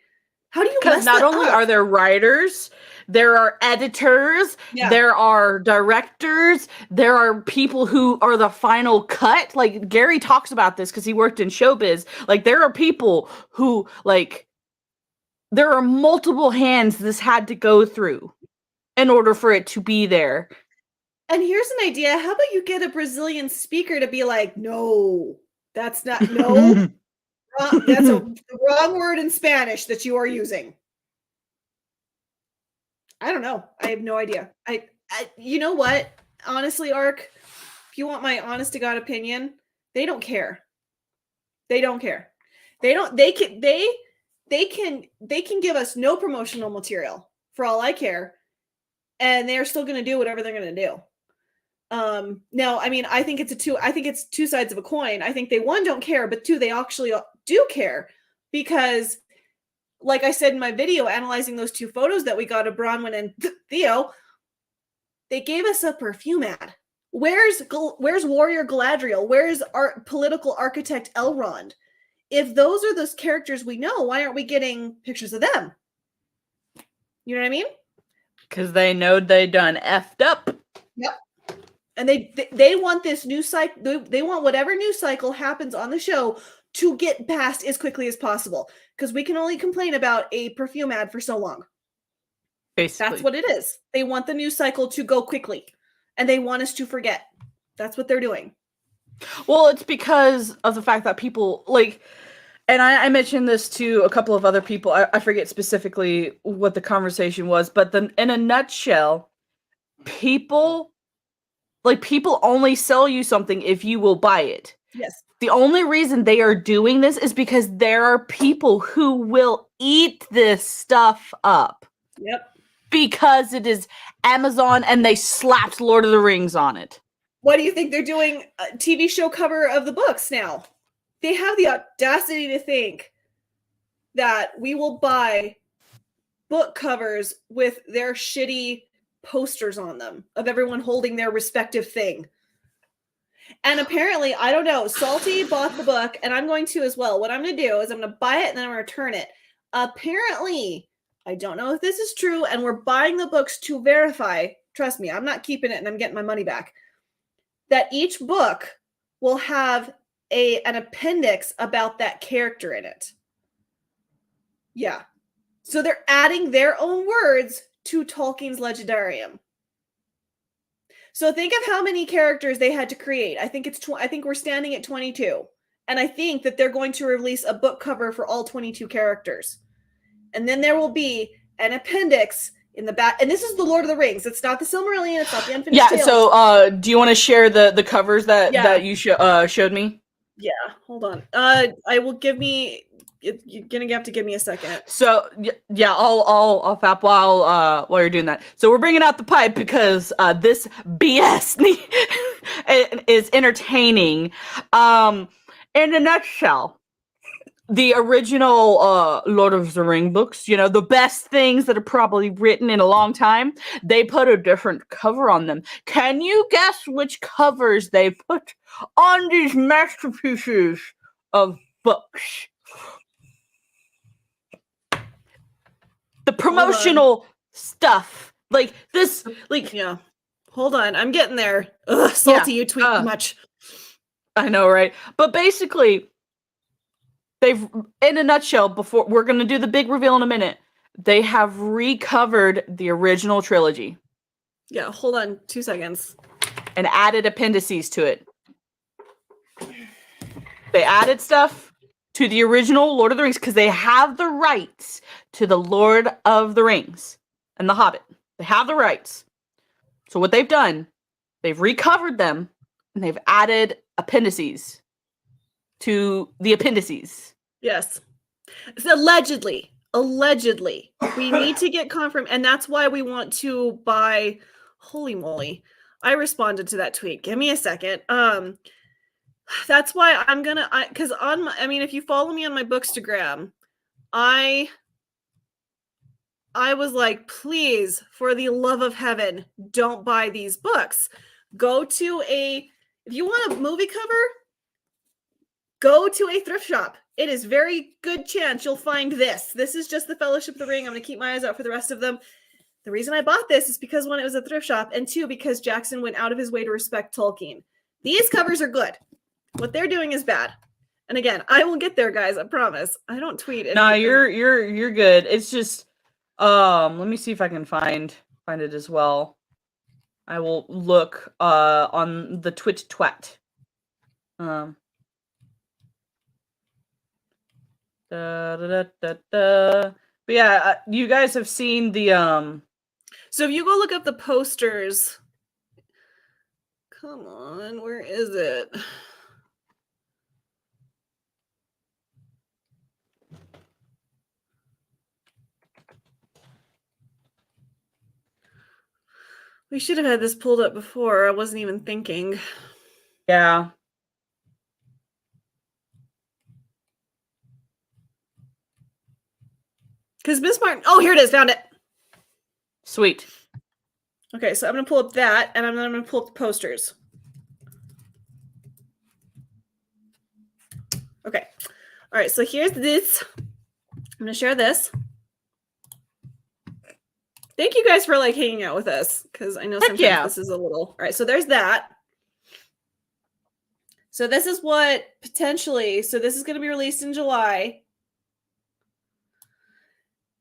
How do you mess that up? Because not only are there writers, there are editors, there are directors, there are people who are the final cut. Like, Gary talks about this because he worked in showbiz. Like, there are people who, like, there are multiple hands this had to go through in order for it to be there. And here's an idea. How about you get a Brazilian speaker to be like, no, that's not, no. That's the wrong word in Spanish that you are using. I don't know. I have no idea. I you know what? Honestly, Ark, if you want my honest to God opinion, they don't care. They don't care. They can give us no promotional material for all I care, and they're still going to do whatever they're going to do. No, I mean, I think it's two sides of a coin. I think they, one, don't care, but two, they actually do care, because like I said in my video analyzing those two photos that we got of Bronwyn and Theo, they gave us a perfume ad. Where's Warrior Galadriel? Where's our political architect Elrond? If those are those characters we know, why aren't we getting pictures of them? You know what I mean? Because they know they done effed up. Yep. And they want this new cycle. They want whatever new cycle happens on the show to get past as quickly as possible. Because we can only complain about a perfume ad for so long. Basically. That's what it is. They want the news cycle to go quickly. And they want us to forget. That's what they're doing. Well, it's because of the fact that people, like, and I mentioned this to a couple of other people. I forget specifically what the conversation was, but then in a nutshell, people only sell you something if you will buy it. Yes. The only reason they are doing this is because there are people who will eat this stuff up. Yep. Because it is Amazon and they slapped Lord of the Rings on it. What do you think they're doing? A TV show cover of the books now. They have the audacity to think that we will buy book covers with their shitty posters on them of everyone holding their respective thing. And apparently, I don't know, Salty bought the book, and I'm going to as well. What I'm going to do is I'm going to buy it and then I'm going to return it. Apparently, I don't know if this is true, and we're buying the books to verify. Trust me, I'm not keeping it and I'm getting my money back. That each book will have an appendix about that character in it. Yeah. So they're adding their own words to Tolkien's Legendarium. So think of how many characters they had to create. I think we're standing at 22. And I think that they're going to release a book cover for all 22 characters. And then there will be an appendix in the back. And this is the Lord of the Rings. It's not the Silmarillion. It's not the Unfinished Tales. So do you want to share the covers that you showed me? Yeah, hold on. I will you're gonna have to give me a second. So yeah, I'll fap while you're doing that. So we're bringing out the pipe because this BS is entertaining. In a nutshell, the original Lord of the Ring books, you know, the best things that are probably written in a long time, they put a different cover on them. Can you guess which covers they put on these masterpieces of books? The promotional stuff. Like this, like... Yeah. Hold on, I'm getting there. Ugh, Salty, you tweet too much. I know, right? But basically... they've, in a nutshell, before we're going to do the big reveal in a minute, they have recovered the original trilogy. Yeah, hold on 2 seconds. And added appendices to it. They added stuff to the original Lord of the Rings because they have the rights to the Lord of the Rings and the Hobbit. They have the rights. So what they've done, they've recovered them and they've added appendices to the appendices. Yes. So allegedly, we need to get confirmed, and that's why we want to buy. Holy moly! I responded to that tweet. Give me a second. That's why I'm gonna. Because if you follow me on my Bookstagram, I was like, please, for the love of heaven, don't buy these books. If you want a movie cover, go to a thrift shop. It is very good chance you'll find this. This is just the Fellowship of the Ring. I'm going to keep my eyes out for the rest of them. The reason I bought this is because, one, it was a thrift shop, and two, because Jackson went out of his way to respect Tolkien. These covers are good. What they're doing is bad. And again, I will get there, guys. I promise. I don't tweet. Nah, you're good. It's just let me see if I can find it as well. I will look on the Twit Twat. Da, da, da, da, da. But yeah, you guys have seen the So if you go look up the posters, come on, where is it? We should have had this pulled up before. I wasn't even thinking. yeah. Because Miss Martin. Oh, here it is. Found it. Sweet. Okay, so I'm going to pull up that, and I'm going to pull up the posters. Okay. All right, so here's this. I'm going to share this. Thank you guys for like hanging out with us, because I know sometimes this is a little. All right, so there's that. So this is what potentially. So this is going to be released in July.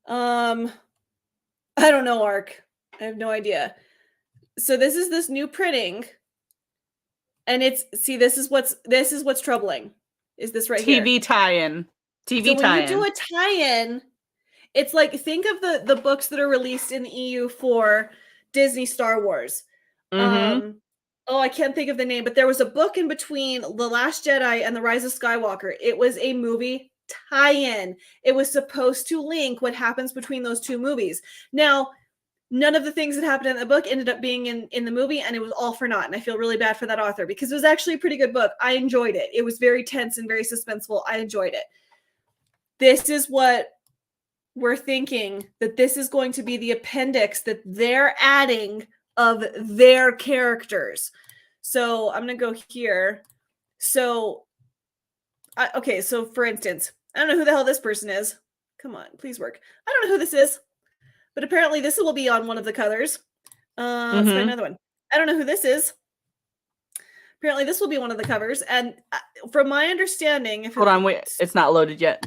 I don't know, Ark. I have no idea. So this is this new printing, and it's this is what's troubling. Is this right here? TV tie-in. TV so tie-in. When you do a tie-in, it's like think of the books that are released in the EU for Disney Star Wars. Mm-hmm. Oh, I can't think of the name, but there was a book in between The Last Jedi and The Rise of Skywalker. It was a movie tie-in. It was supposed to link what happens between those two movies. Now, none of the things that happened in the book ended up being in the movie, and it was all for naught. And I feel really bad for that author because it was actually a pretty good book. I enjoyed it. It was very tense and very suspenseful. I enjoyed it. This is what we're thinking, that this is going to be the appendix that they're adding of their characters. So I'm going to go here. So, okay, so for instance, I don't know who the hell this person is. Come on, please work. I don't know who this is. But apparently this will be on one of the covers. Let's find another one. I don't know who this is. Apparently this will be one of the covers. And from my understanding... Hold on, wait. It's not loaded yet.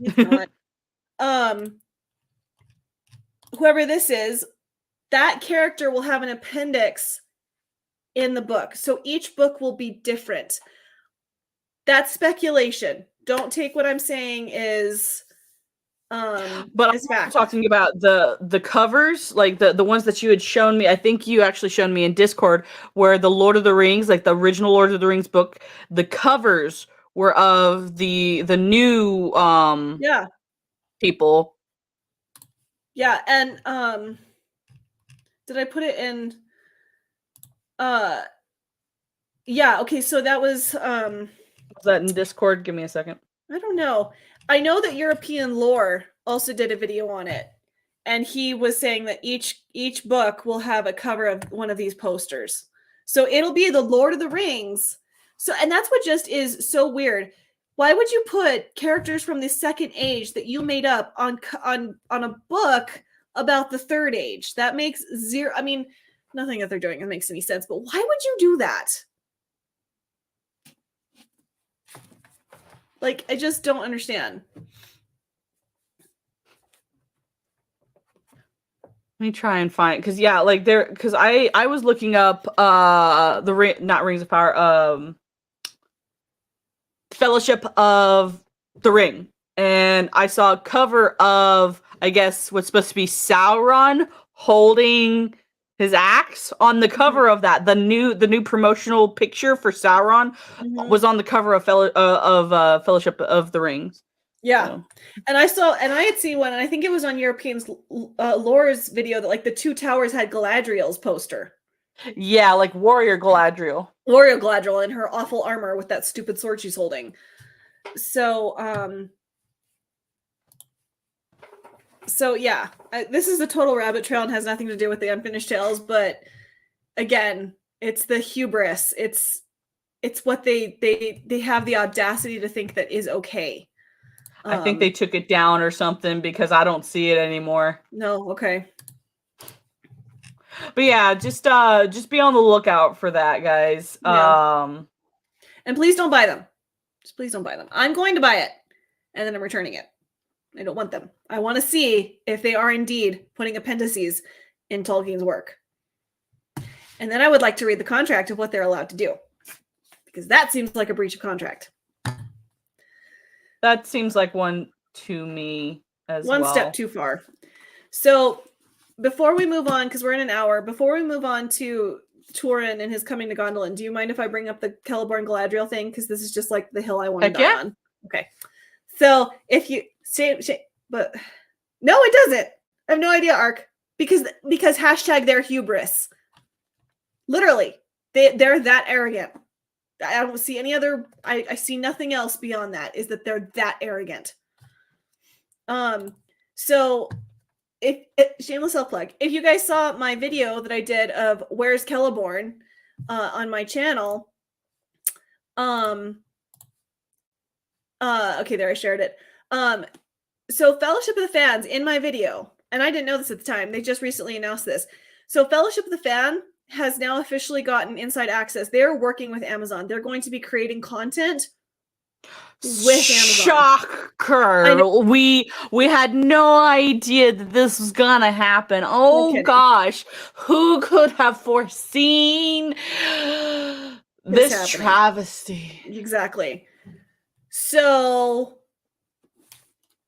Whoever this is, that character will have an appendix in the book. So each book will be different. That's speculation. Don't take what I'm saying is... but I'm talking about the covers, like the ones that you had shown me. I think you actually shown me in Discord where the Lord of the Rings, like the original Lord of the Rings book, the covers were of the new people. Yeah, and did I put it in yeah, okay, so that was that in Discord? Give me a second. I don't know. I know that European Lore also did a video on it, and he was saying that each book will have a cover of one of these posters. So it'll be the Lord of the Rings. So, and that's what just is so weird. Why would you put characters from the Second Age that you made up on a book about the Third Age? That makes zero. I mean, nothing that they're doing makes any sense. But why would you do that? Like, I just don't understand. Let me try and find, because yeah, like because I was looking up not Rings of Power, Fellowship of the Ring, and I saw a cover of, I guess, what's supposed to be Sauron holding his axe on the cover of that. The new promotional picture for Sauron was on the cover of Fellowship of the Rings. Yeah. So. And I had seen one, and I think it was on European's Lore's video, that like the two towers had Galadriel's poster. Yeah, like Warrior Galadriel. Warrior Galadriel in her awful armor with that stupid sword she's holding. So, so yeah, this is a total rabbit trail and has nothing to do with the Unfinished Tales, but again, it's the hubris. It's what they have the audacity to think that is okay. I think they took it down or something because I don't see it anymore. No, okay. But yeah, just be on the lookout for that, guys. Yeah. And please don't buy them. Just please don't buy them. I'm going to buy it, and then I'm returning it. I don't want them. I want to see if they are indeed putting appendices in Tolkien's work. And then I would like to read the contract of what they're allowed to do, because that seems like a breach of contract. That seems like one to me as One well. step too far. So before we move on, because we're in an hour, before we move on to Turin and his coming to Gondolin, do you mind if I bring up the Celeborn Galadriel thing? Because this is just like the hill I want to Heck die yeah. on. Okay. So if you but no, it doesn't. I have no idea, Ark. Because hashtag their hubris. Literally, they're that arrogant. I don't see any other. I see nothing else beyond that. Is that they're that arrogant. So if shameless self plug, if you guys saw my video that I did of Where's Celeborn on my channel, okay, there I shared it. So Fellowship of the Fans in my video, and I didn't know this at the time. They just recently announced this. So Fellowship of the Fan has now officially gotten inside access. They're working with Amazon. They're going to be creating content with Amazon. Shocker! We had no idea that this was gonna happen. Oh gosh, who could have foreseen this happening. travesty? Exactly. So,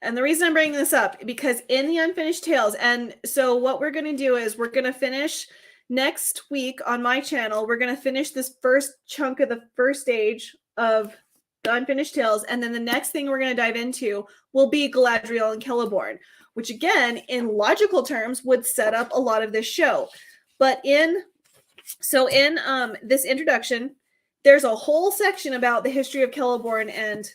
and the reason I'm bringing this up, because in the Unfinished Tales, and so what we're going to do is we're going to finish next week on my channel. We're going to finish this first chunk of the first stage of the Unfinished Tales, and then the next thing we're going to dive into will be Galadriel and Celeborn, which again, in logical terms, would set up a lot of this show. But in this introduction, there's a whole section about the history of Celeborn and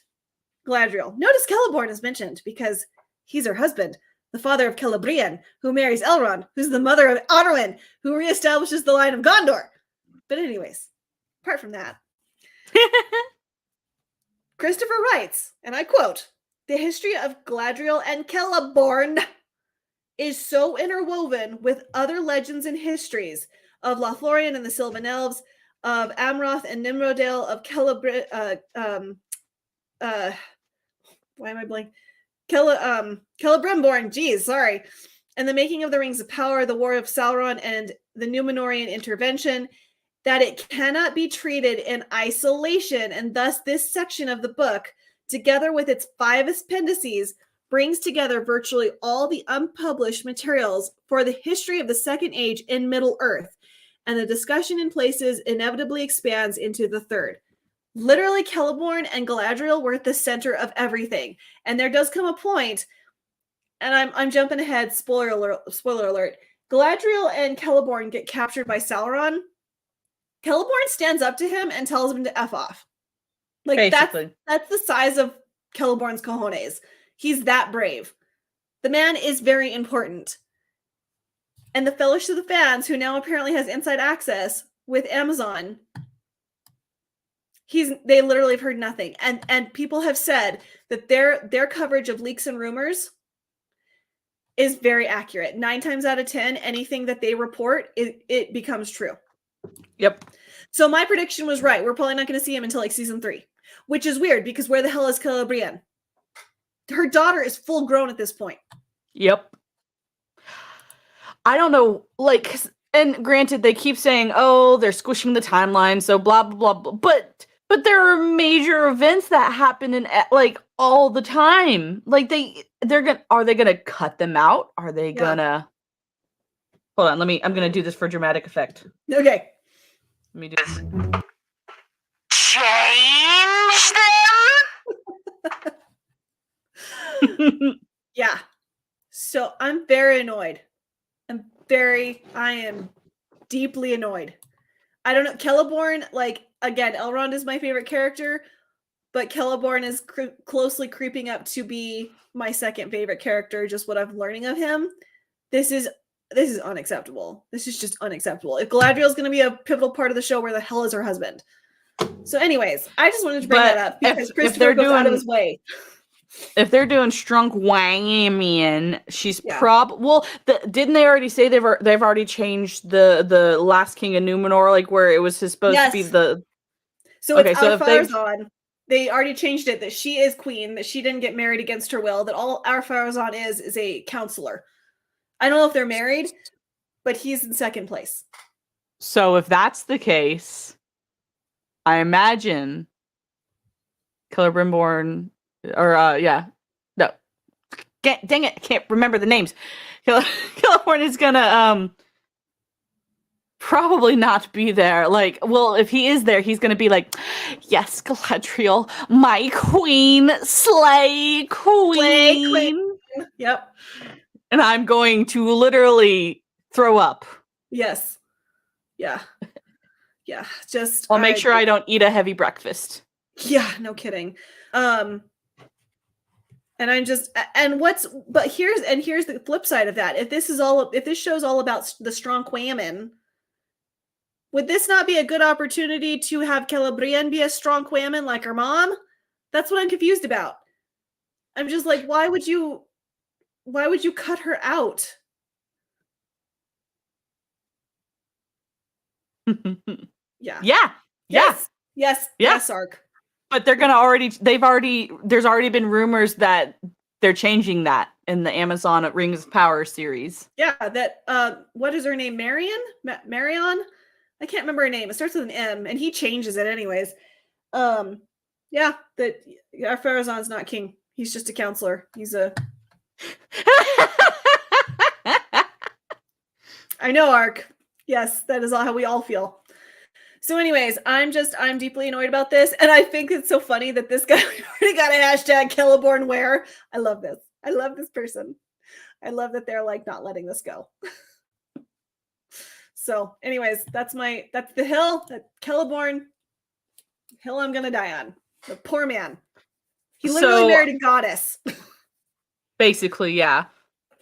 Galadriel. Notice Celeborn is mentioned because he's her husband, the father of Celebrian, who marries Elrond, who's the mother of Arwen, who reestablishes the line of Gondor. But anyways, apart from that, Christopher writes, and I quote, "The history of Galadriel and Celeborn is so interwoven with other legends and histories of Lothlorien and the Sylvan Elves, of Amroth and Nimrodale, of why am I blank? Celebrimborn, geez, sorry. And the making of the Rings of Power, the War of Sauron, and the Númenórean intervention, that it cannot be treated in isolation, and thus this section of the book, together with its 5 appendices, brings together virtually all the unpublished materials for the history of the Second Age in Middle-earth, and the discussion in places inevitably expands into the third." Literally, Celeborn and Galadriel were at the center of everything. And there does come a point, and I'm jumping ahead, spoiler alert. Galadriel and Celeborn get captured by Sauron. Celeborn stands up to him and tells him to F off. Like, basically. That's the size of Celeborn's cojones. He's that brave. The man is very important. And the Fellowship of the Fans, who now apparently has inside access with Amazon, they literally have heard nothing. And people have said that their coverage of leaks and rumors is very accurate. 9 times out of 10, anything that they report, it becomes true. Yep. So my prediction was right. We're probably not going to see him until like season 3, which is weird because where the hell is Celebrian? Her daughter is full grown at this point. Yep. I don't know, like, and granted, they keep saying, oh, they're squishing the timeline, so blah, blah, blah, but there are major events that happen in, like, all the time. Like, are they gonna cut them out? Are they gonna, hold on, I'm gonna do this for dramatic effect. Okay. Let me do this. Change them? Yeah. So I'm very annoyed. I am deeply annoyed. I don't know. Celeborn, like, again, Elrond is my favorite character, but Celeborn is closely creeping up to be my second favorite character, just what I'm learning of him. This is unacceptable. This is just unacceptable. If Galadriel is going to be a pivotal part of the show, where the hell is her husband? So anyways, I just wanted to bring that up because Christopher goes out of his way. If they're doing Strunk Wangamian, she's didn't they already say they've already changed the Last King of Numenor, like where it was supposed to be the. So it's Ar-Pharazôn. They already changed it that she is queen, that she didn't get married against her will, that all Ar-Pharazôn is a counselor. I don't know if they're married, but he's in second place. So if that's the case, I imagine Celebrimborn, or dang it, I can't remember the names. Celeborn is gonna probably not be there. Like, well, if he is there, he's gonna be like, yes, Galadriel, my queen, slay queen. Yep. And I'm going to literally throw up. Yes. Yeah. Yeah. Just I'll make sure I don't eat a heavy breakfast. Yeah, no kidding. And I'm just here's the flip side of that. If this show's all about the strong women, would this not be a good opportunity to have Celebrian be a strong woman like her mom? That's what I'm confused about. I'm just like, why would you cut her out? Yeah. Yeah. Yes, Ark. But there's already been rumors that they're changing that in the Amazon Rings of Power series. Yeah, that what is her name? Marion? Marion? I can't remember her name. It starts with an M, and he changes it anyways. Yeah, that Farazan's not king. He's just a counselor. He's a I know, Ark. Yes, that is how we all feel. So anyways, I'm deeply annoyed about this. And I think it's so funny that this guy already got a hashtag Celeborn where. I love this. I love this person. I love that they're like not letting this go. So anyways, that's the hill, that Celeborn hill I'm going to die on. The poor man. He literally married a goddess. Basically, yeah.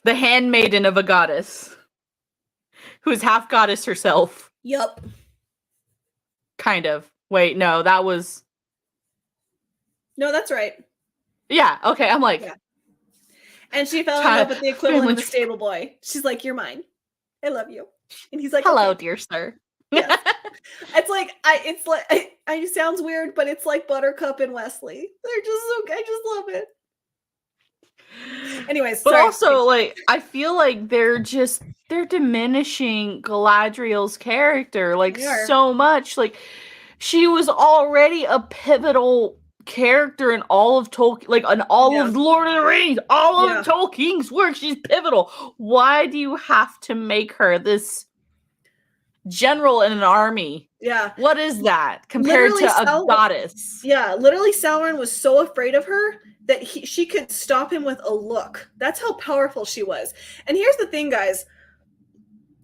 The handmaiden of a goddess. Who's half goddess herself. Yup. Kind of. Wait, no, that was... No, that's right. Yeah, okay, I'm like... Yeah. And she fell in love with the equivalent of a stable boy. She's like, you're mine. I love you. And he's like, hello, okay. Dear sir. Yes. It sounds weird, but it's like Buttercup and Wesley. They're just so, I just love it. Anyways, but sorry. Also, like, I feel like they're diminishing Galadriel's character, like, so much. Like, she was already a pivotal character in all of Tolkien, like, in all of Lord of the Rings, all of Tolkien's work. She's pivotal. Why do you have to make her this general in an army? Yeah. What is that compared to a goddess? Yeah, literally Sauron was so afraid of her that she could stop him with a look. That's how powerful she was. And here's the thing, guys.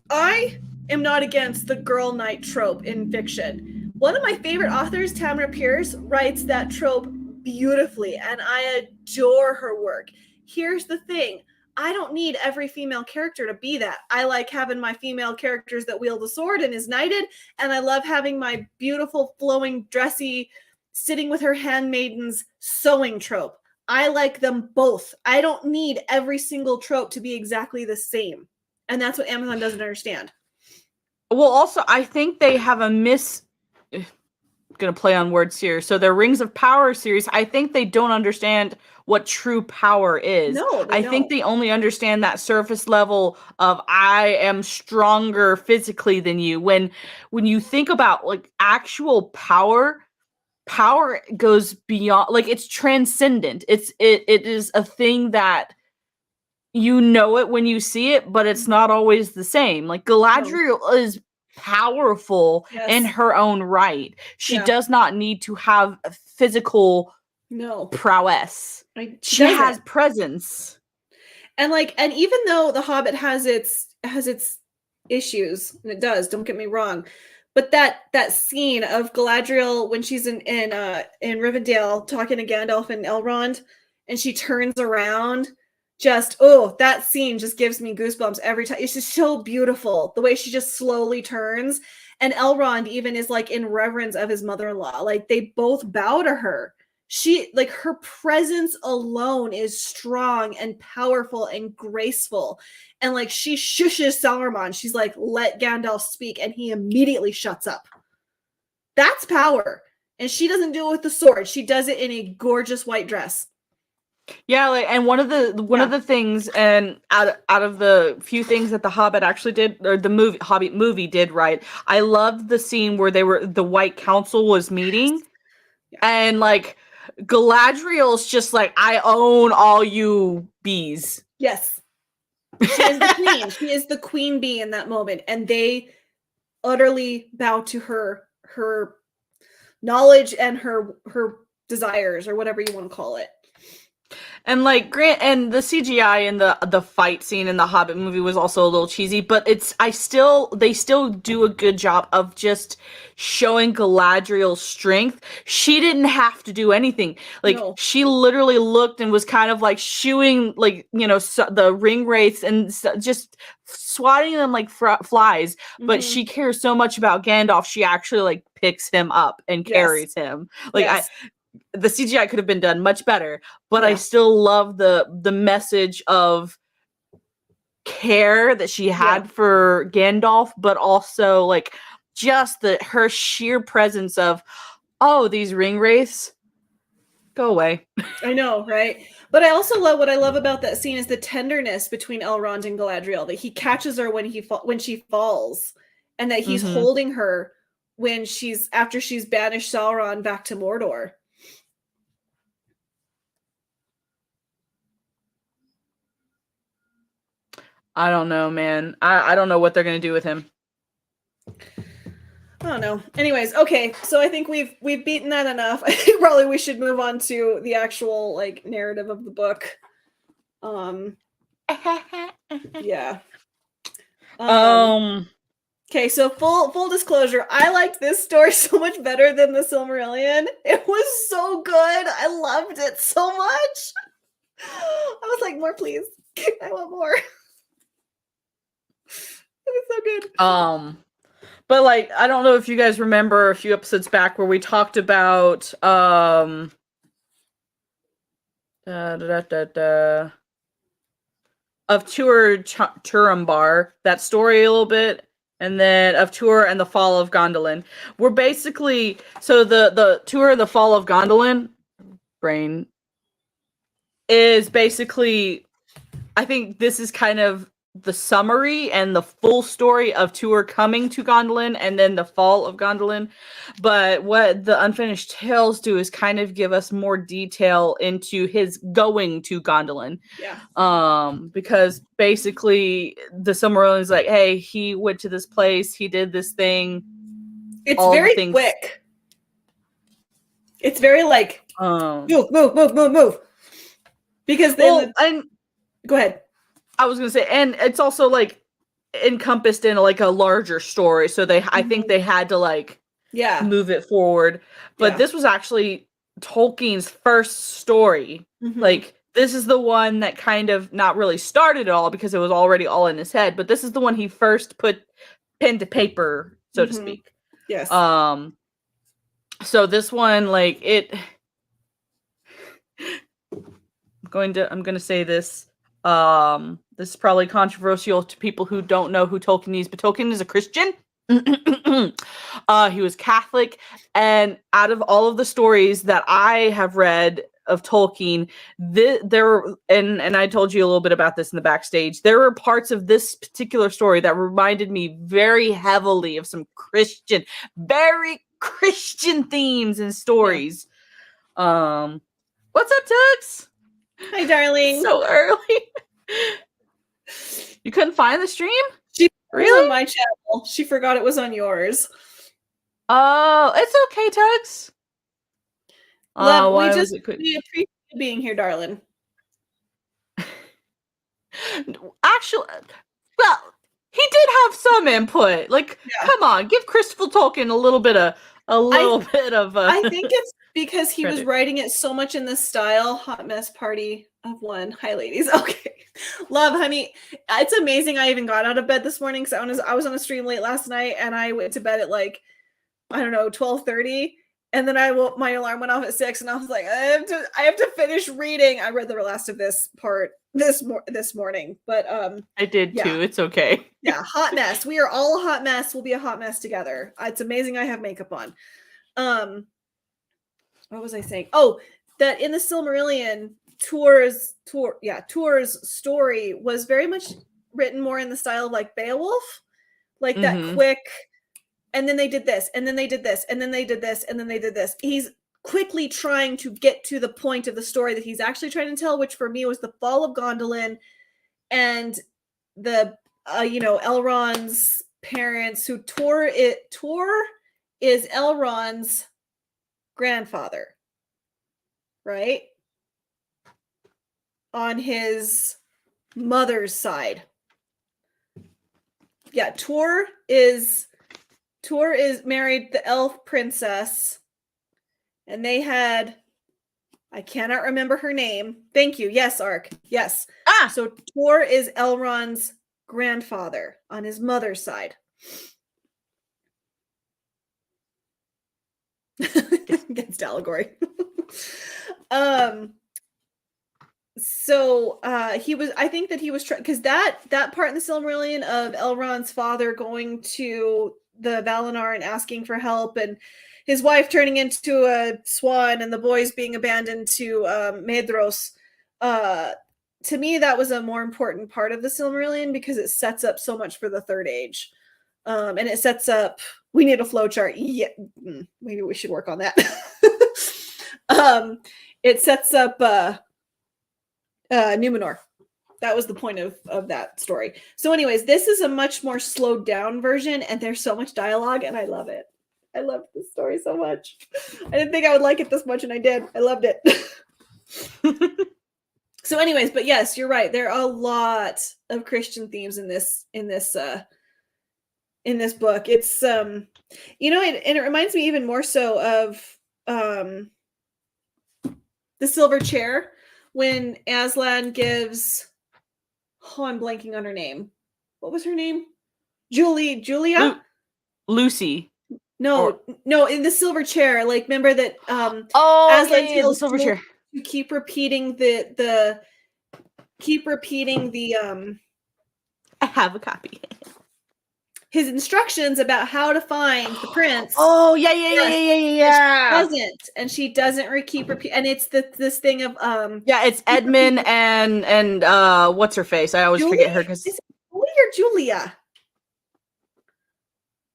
I am not against the girl knight trope in fiction. One of my favorite authors, Tamara Pierce, writes that trope beautifully, and I adore her work. Here's the thing. I don't need every female character to be that. I like having my female characters that wield a sword and is knighted, and I love having my beautiful, flowing, dressy, sitting with her handmaidens sewing trope. I like them both. I don't need every single trope to be exactly the same. And that's what Amazon doesn't understand. Well, also, I think they have gonna play on words here. So their Rings of Power series, I think they don't understand what true power is. No, I think they only understand that surface level of I am stronger physically than you. When you think about like actual power goes beyond, like, it's transcendent. It is a thing that you know it when you see it, but it's not always the same. Like, Galadriel is powerful in her own right. She does not need to have a physical prowess. She has presence. And even though The Hobbit has its issues, and it does, don't get me wrong, but that scene of Galadriel when she's in Rivendell talking to Gandalf and Elrond, and she turns around, that scene just gives me goosebumps every time. It's just so beautiful, the way she just slowly turns, and Elrond even is like in reverence of his mother-in-law. Like, they both bow to her. She, like, her presence alone is strong and powerful and graceful. And like, she shushes Saruman. She's like, let Gandalf speak. And he immediately shuts up. That's power. And she doesn't do it with the sword. She does it in a gorgeous white dress. Yeah, like, and one of the things, and out of the few things that the Hobbit actually did, or the Hobbit movie did right, I loved the scene where the White Council was meeting, and like, Galadriel's just like, I own all you bees. Yes. She is the queen. She is the queen bee in that moment. And they utterly bow to her knowledge and her desires, or whatever you want to call it. And like Grant, and the CGI in the fight scene in the Hobbit movie was also a little cheesy, but they still do a good job of just showing Galadriel's strength. She didn't have to do anything. Like No. she literally looked and was kind of like shooing, like, the ring wraiths and just swatting them like flies. But she cares so much about Gandalf, she actually like picks him up and carries him. Like the CGI could have been done much better, but I still love the message of care that she had for Gandalf, but also like just her sheer presence of, oh, these ring wraiths, go away. I know, right? But I also love, what I love about that scene is the tenderness between Elrond and Galadriel, that he catches her when she falls, and that he's holding her after she's banished Sauron back to Mordor. I don't know, man. I don't know what they're gonna do with him. I don't know. Anyways, okay, so I think we've beaten that enough. I think probably we should move on to the actual like narrative of the book. Yeah. Okay, so full disclosure, I liked this story so much better than the Silmarillion. It was so good. I loved it so much. I was like, more please. I want more. It was so good. But like, I don't know if you guys remember a few episodes back where we talked about of Turambar, that story a little bit, and then of Tuor and the Fall of Gondolin. We're basically, so the Tuor and the Fall of Gondolin brain is basically, I think this is kind of the summary and the full story of Tuor coming to Gondolin and then the fall of Gondolin. But what the Unfinished Tales do is kind of give us more detail into his going to Gondolin. Yeah. Because basically the Silmarillion is like, hey, he went to this place, he did this thing. It's very quick. It's very like move. Because then go ahead. I was gonna say, and it's also like encompassed in like a larger story, so I think they had to like move it forward. But this was actually Tolkien's first story. Like, this is the one that kind of not really started it all because it was already all in his head, but this is the one he first put pen to paper, so to speak. Yes. So this one, like, I'm gonna say this. This is probably controversial to people who don't know who Tolkien is, but Tolkien is a Christian. He was Catholic, and out of all of the stories that I have read of Tolkien, and I told you a little bit about this in the backstage, there were parts of this particular story that reminded me very heavily of some very Christian themes and stories. What's up, Tux? Hi, darling. So early. You couldn't find the stream? She really was on my channel. She forgot it was on yours. Oh, it's okay, Tux. Love, we appreciate you being here, darling. Actually, well, he did have some input. Like, come on, give Christopher Tolkien a little bit of. I think it's because he was writing it so much in this style. Hot mess party of one. Hi, ladies. Okay, love, honey. It's amazing. I even got out of bed this morning because I was on a stream late last night, and I went to bed at like, I don't know, 12:30. And then my alarm went off at 6, and I was like, I have to finish reading. I read the last of this part this morning, but I did too. It's okay. Yeah, hot mess. We are all a hot mess. We'll be a hot mess together. It's amazing I have makeup on. What was I saying? Oh, that in the Silmarillion, Tuor's story was very much written more in the style of like Beowulf, like that quick. And then they did this, and then they did this, and then they did this, and then they did this. quickly trying to get to the point of the story that he's actually trying to tell, which for me was the fall of Gondolin and the Elrond's parents, who Tor is Elrond's grandfather, right? On his mother's side. Yeah, Tor is married the elf princess, and they had, I cannot remember her name. Thank you. Yes, Ark. Yes. So Tor is Elrond's grandfather on his mother's side. Against allegory. So I think that he was trying, because that part in the Silmarillion of Elrond's father going to the Valinor and asking for help, and his wife turning into a swan, and the boys being abandoned to Maedhros. To me, that was a more important part of the Silmarillion because it sets up so much for the Third Age. And it sets up, we need a flowchart. Yeah, maybe we should work on that. It sets up Numenor. That was the point of that story. So anyways, this is a much more slowed down version, and there's so much dialogue, and I love it. I love this story so much. I didn't think I would like it this much, and I did. I loved it. So anyways, but yes, you're right. There are a lot of Christian themes in this book. It's and it reminds me even more so of the Silver Chair, when Aslan gives, I'm blanking on her name. What was her name? Julia? Lucy. No, in the Silver Chair, like, remember that Aslan tells the Silver Chair to keep repeating the I have a copy. His instructions about how to find the prince. Oh, yeah. She doesn't keep repeat, and it's this thing of it's Edmund and what's her face? I always forget her because is it Julie or Julia?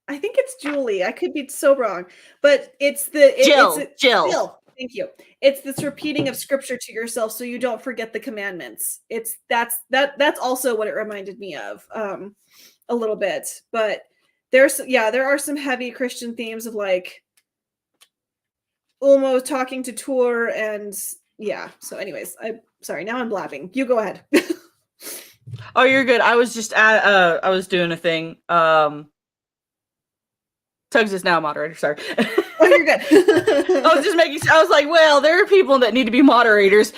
I think it's Julie. I could be so wrong, but it's Jill. Thank you. It's this repeating of scripture to yourself so you don't forget the commandments. That's also what it reminded me of. A little bit, but there are some heavy Christian themes of like Ulmo talking to Tor, and so anyways, I'm sorry, now I'm blabbing. You go ahead. Oh, you're good. I was just I was doing a thing. Tugs is now a moderator, sorry. Oh, you're good. I was just making sure. I was like, well, there are people that need to be moderators.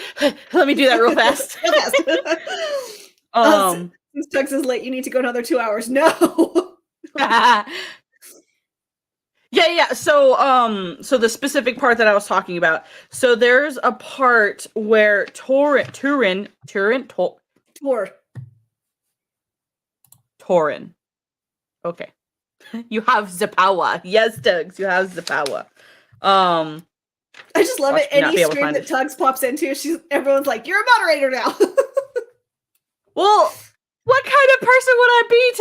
Let me do that real fast. Since Tugs is late, you need to go another 2 hours. No. Yeah. So the specific part that I was talking about. So there's a part where Tauren. Okay. You have the power. Yes, Tugs, you have the power. I just love it. Any stream that Tugs pops into, everyone's like, "You're a moderator now." Well, what kind of person would I be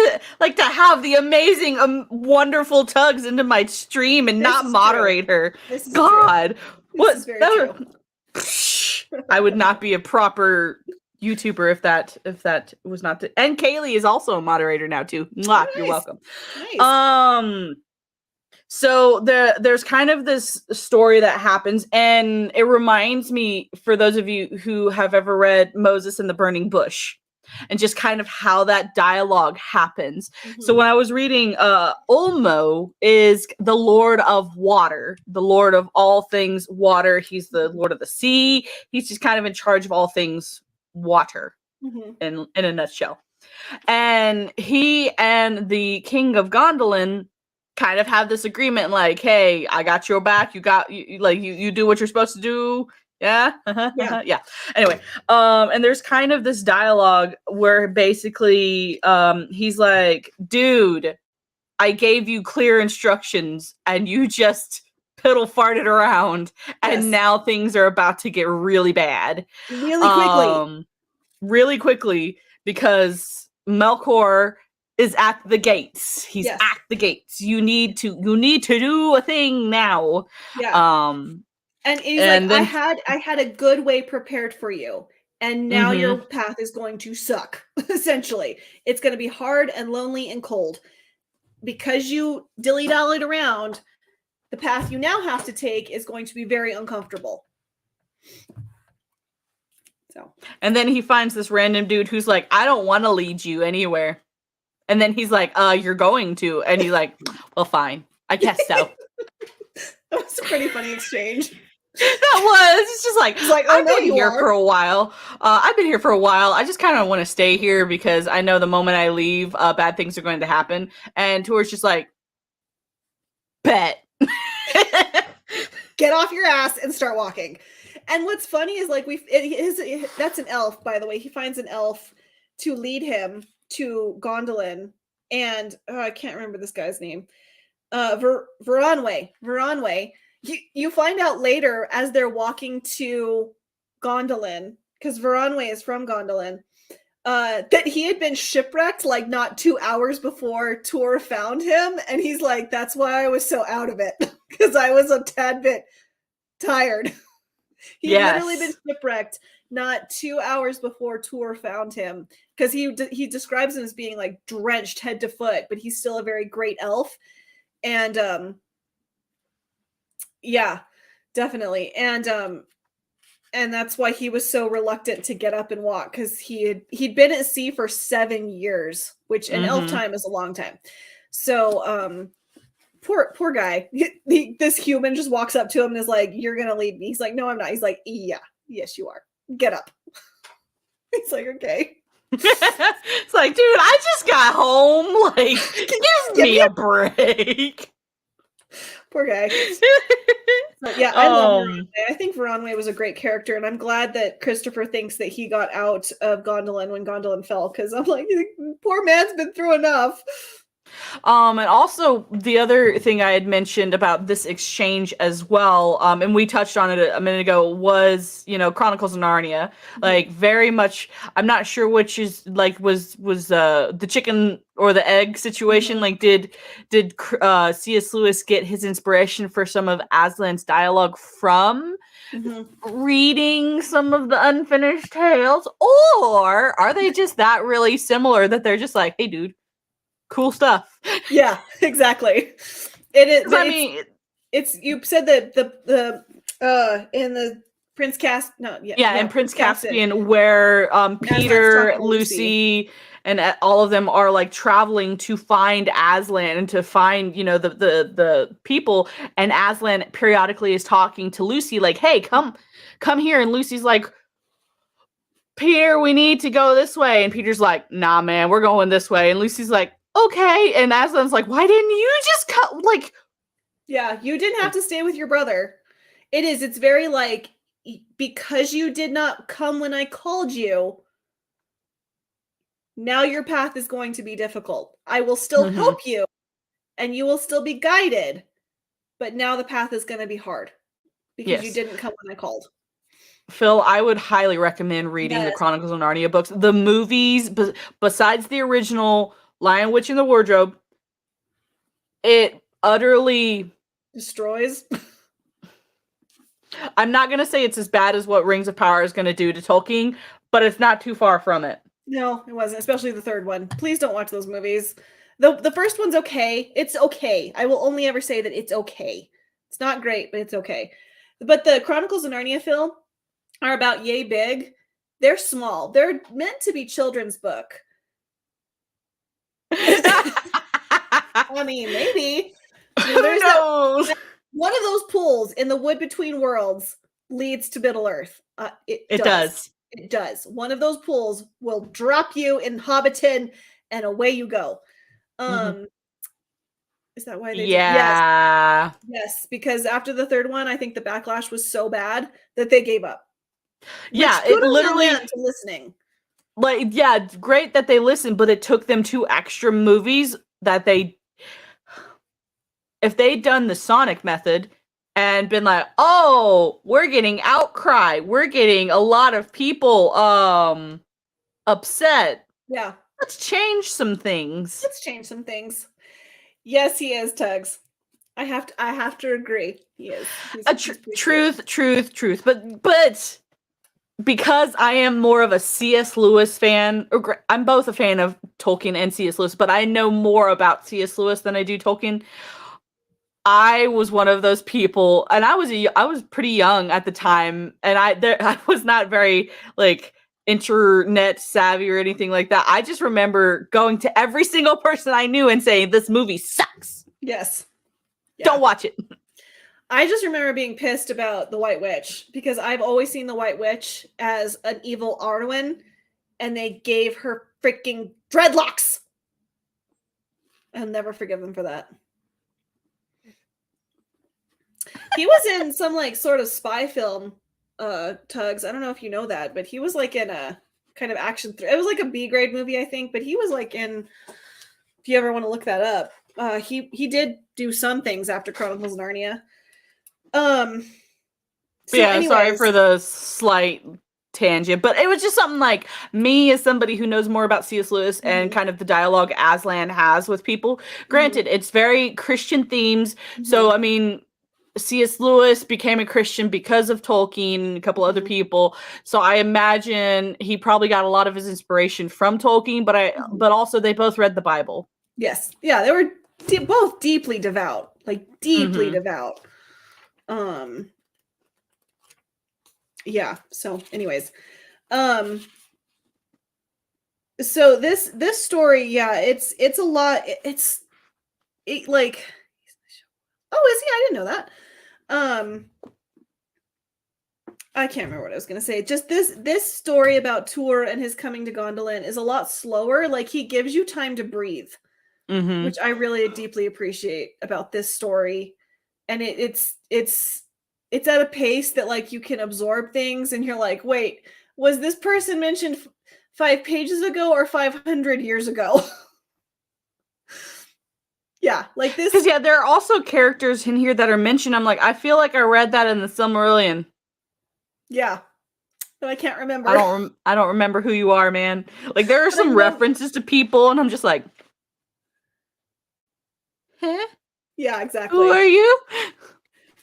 to have the amazing, wonderful Tugs into my stream and not moderate her? God, this is very true. I would not be a proper YouTuber if that was not. And Kaylee is also a moderator now too. Mwah, nice. You're welcome. Nice. So there's kind of this story that happens, and it reminds me, for those of you who have ever read Moses and the Burning Bush, and just kind of how that dialogue happens. Mm-hmm. So when I was reading, Ulmo is the Lord of Water, the Lord of all things water. He's the Lord of the sea. He's just kind of in charge of all things water, in a nutshell. And he and the King of Gondolin kind of have this agreement, like, hey, I got your back. You do what you're supposed to do. Yeah. Yeah. Anyway, and there's kind of this dialogue where basically he's like, dude, I gave you clear instructions and you just piddle farted around, and now things are about to get really bad. Really quickly, because Melkor is at the gates. He's at the gates. You need to do a thing now. Yeah. And he's And like, then I had a good way prepared for you. And now your path is going to suck, essentially. It's going to be hard and lonely and cold. Because you dilly-dallied around, the path you now have to take is going to be very uncomfortable. So. And then he finds this random dude who's like, I don't want to lead you anywhere. And then he's like, you're going to. And he's like, well, fine. I guess so. That was a pretty funny exchange. That was. It's just like, I've been here are. for a while. I've been here for a while. I just kind of want to stay here because I know the moment I leave, bad things are going to happen. And Tor's just like, bet. Get off your ass and start walking. And what's funny is like that's an elf, by the way. He finds an elf to lead him to Gondolin, and I can't remember this guy's name. Veronway. You find out later as they're walking to Gondolin, because Veronway is from Gondolin, that he had been shipwrecked like not 2 hours before Tor found him, and he's like, that's why I was so out of it, because I was a tad bit tired. He'd literally been shipwrecked not 2 hours before Tor found him, because he describes him as being like drenched head to foot, but he's still a very great elf. And yeah, definitely. And that's why he was so reluctant to get up and walk, because he'd been at sea for 7 years, which in elf time is a long time. So poor guy. This human just walks up to him and is like, you're gonna lead me. He's like, no, I'm not. He's like, yeah, yes, you are. Get up. He's like, okay. It's like, dude, I just got home. Like, give me a break. Poor guy. But yeah, I love Veronway. I think Veronway was a great character, and I'm glad that Christopher thinks that he got out of Gondolin when Gondolin fell, because I'm like, poor man's been through enough. And also the other thing I had mentioned about this exchange as well, and we touched on it a minute ago, was, Chronicles of Narnia. Like, very much, I'm not sure which is like was the chicken or the egg situation. Like, did C.S. Lewis get his inspiration for some of Aslan's dialogue from reading some of the unfinished tales, or are they just that really similar that they're just like, hey, dude, cool stuff? Yeah, exactly. It is. I mean, it's you said that the in the Prince in Prince Caspian, where Peter, Lucy, and all of them are like traveling to find Aslan and to find the people, and Aslan periodically is talking to Lucy like, hey, come here, and Lucy's like, Peter, we need to go this way, and Peter's like, nah, man, we're going this way, and Lucy's like, okay, and Aslan's like, why didn't you just come? Like, yeah, you didn't have to stay with your brother. It's very like, because you did not come when I called you, now your path is going to be difficult. I will still help you, and you will still be guided, but now the path is going to be hard because you didn't come when I called. Phil, I would highly recommend reading the Chronicles of Narnia books. The movies, besides the original Lion, Witch, and the Wardrobe, it utterly destroys. I'm not going to say it's as bad as what Rings of Power is going to do to Tolkien, but it's not too far from it. No, it wasn't, especially the third one. Please don't watch those movies. The first one's okay. It's okay. I will only ever say that it's okay. It's not great, but it's okay. But the Chronicles of Narnia film are about yay big. They're small. They're meant to be children's book. I mean, maybe. Who knows? One of those pools in the wood between worlds leads to Middle Earth. It does. It does. One of those pools will drop you in Hobbiton, and away you go. Is that why they? Yeah. Yes, because after the third one, I think the backlash was so bad that they gave up. Yeah, it literally to listening. Like, yeah, great that they listened, but it took them 2 extra movies that if they'd done the Sonic method and been like, oh, we're getting outcry, we're getting a lot of people upset. Yeah. Let's change some things. Yes, he is, Tugs. I have to agree. He is. He's pretty Truth. But because I am more of a C.S. Lewis fan, I'm both a fan of Tolkien and C.S. Lewis, but I know more about C.S. Lewis than I do Tolkien. I was one of those people, and I was pretty young at the time, and I was not very like internet savvy or anything like that. I just remember going to every single person I knew and saying, "This movie sucks. Yes. Yeah. Don't watch it." I just remember being pissed about the White Witch because I've always seen the White Witch as an evil Arwen, and they gave her freaking dreadlocks. I'll never forgive them for that. He was in some like sort of spy film, Tugs. I don't know if you know that, but he was like in a kind of action. It was like a B grade movie, I think, but he was like in. If you ever want to look that up, he did do some things after Chronicles of Narnia. So yeah, anyways, sorry for the slight tangent, but it was just something like me as somebody who knows more about C.S. Lewis and kind of the dialogue Aslan has with people. Granted, it's very Christian themes, so I mean, C.S. Lewis became a Christian because of Tolkien and a couple other people, so I imagine he probably got a lot of his inspiration from Tolkien, but also they both read the Bible. Yes, yeah, they were both deeply devout, like deeply devout. Yeah, so anyways, so this story, yeah, it's a lot. It's like, oh, is he? I didn't know that. I can't remember what I was gonna say. Just this story about Tur and his coming to Gondolin is a lot slower. Like, he gives you time to breathe, which I really deeply appreciate about this story. And it's at a pace that like you can absorb things, and you're like, wait, was this person mentioned 5 pages ago or 500 years ago? Yeah, like this. Because there are also characters in here that are mentioned. I'm like, I feel like I read that in the Silmarillion. Yeah, but I can't remember. I don't remember who you are, man. Like, there are some references to people, and I'm just like, huh? Yeah, exactly. Who are you?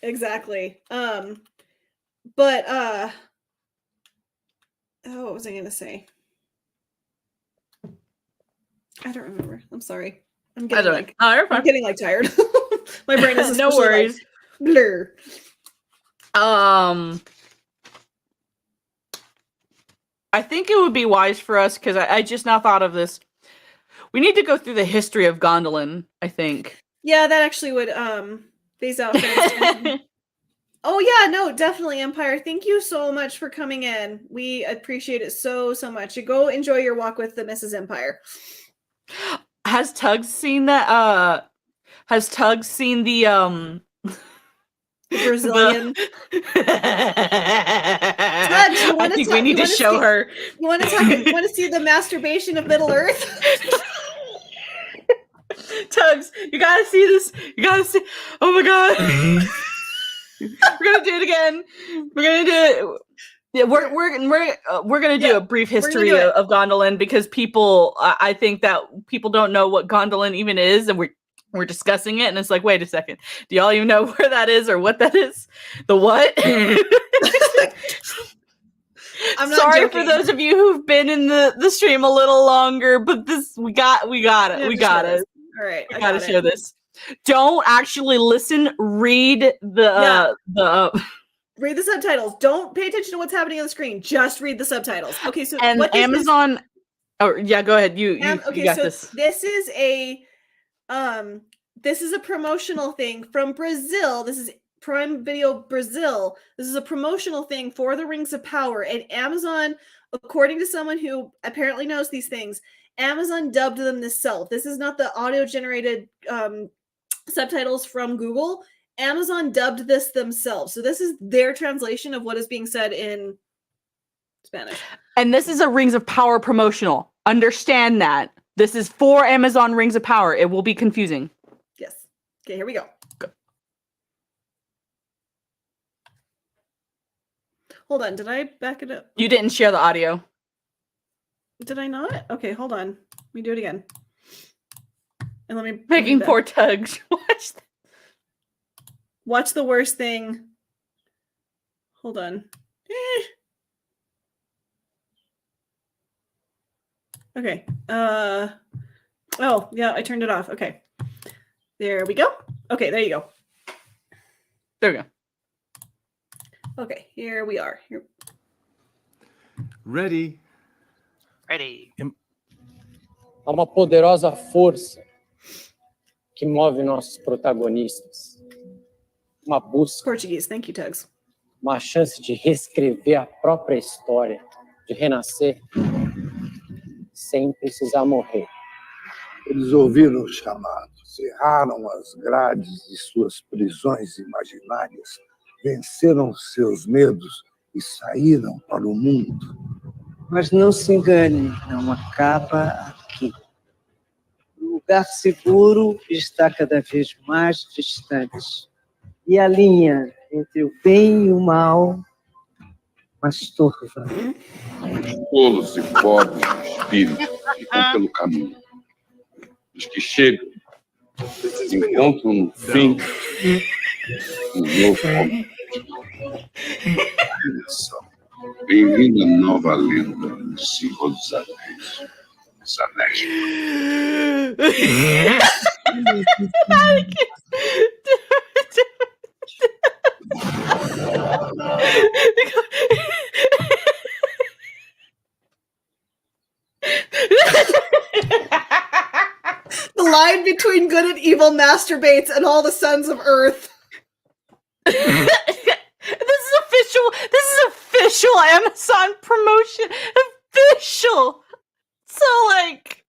Exactly. But what was I gonna say? I don't remember. I'm sorry. I'm getting I'm getting like tired. My brain is no worries. Like, blur. I think it would be wise for us, because I just now thought of this. We need to go through the history of Gondolin, I think. Yeah, that actually would phase out. Oh yeah, no, definitely, Empire. Thank you so much for coming in. We appreciate it so much. You go enjoy your walk with the Mrs. Empire. Has Tugs seen that? Has Tugs seen the Brazilian? I think we need to show her. You want to talk? You want to see the masturbation of Middle Earth? Tugs, you gotta see this. You gotta see. Oh my god. We're gonna do it again. We're gonna do it. Yeah, we're gonna do a brief history of Gondolin, because people, I think that people don't know what Gondolin even is, and we're discussing it, and it's like, wait a second, do y'all even know where that is or what that is? The what? I'm not sorry joking. For those of you who've been in the stream a little longer, but this we got it. Yeah, we got it. All right, I gotta show this. Don't actually listen. Read the read the subtitles. Don't pay attention to what's happening on the screen. Just read the subtitles. Okay, so and what Amazon. Oh yeah, go ahead. You got this. This is a promotional thing from Brazil. This is Prime Video Brazil. This is a promotional thing for the Rings of Power, and Amazon, according to someone who apparently knows these things, Amazon dubbed them themselves. This is not the audio-generated subtitles from Google. Amazon dubbed this themselves. So this is their translation of what is being said in Spanish. And this is a Rings of Power promotional. Understand that. This is for Amazon Rings of Power. It will be confusing. Yes. Okay, here we go. Hold on. Did I back it up? You didn't share the audio. Did I not? Okay, hold on. Let me do it again. And let me making poor Tugs. Watch that. What's the worst thing? Hold on. Okay. Oh, yeah, I turned it off. Okay. There we go. Okay, there you go. There we go. Okay, here we are. Here. Ready. Ready. Há uma poderosa força que move nossos protagonistas. Uma busca, Portuguese. Thank you, Tugs. uma chance de reescrever a própria história, de renascer sem precisar morrer. Eles ouviram o chamado, cerraram as grades de suas prisões imaginárias, venceram seus medos e saíram para o mundo. Mas não se engane, não acaba aqui. O lugar seguro está cada vez mais distante. E a linha entre o bem e o mal mais turva. Tolos e pobres de espírito ficam pelo caminho. Os que chegam encontram no fim um novo começo. Bem-vindo à nova lenda do Senhor dos Anéis. Os Anéis. The line between good and evil masturbates and all the sons of Earth. This is official Amazon promotion. Official. So like,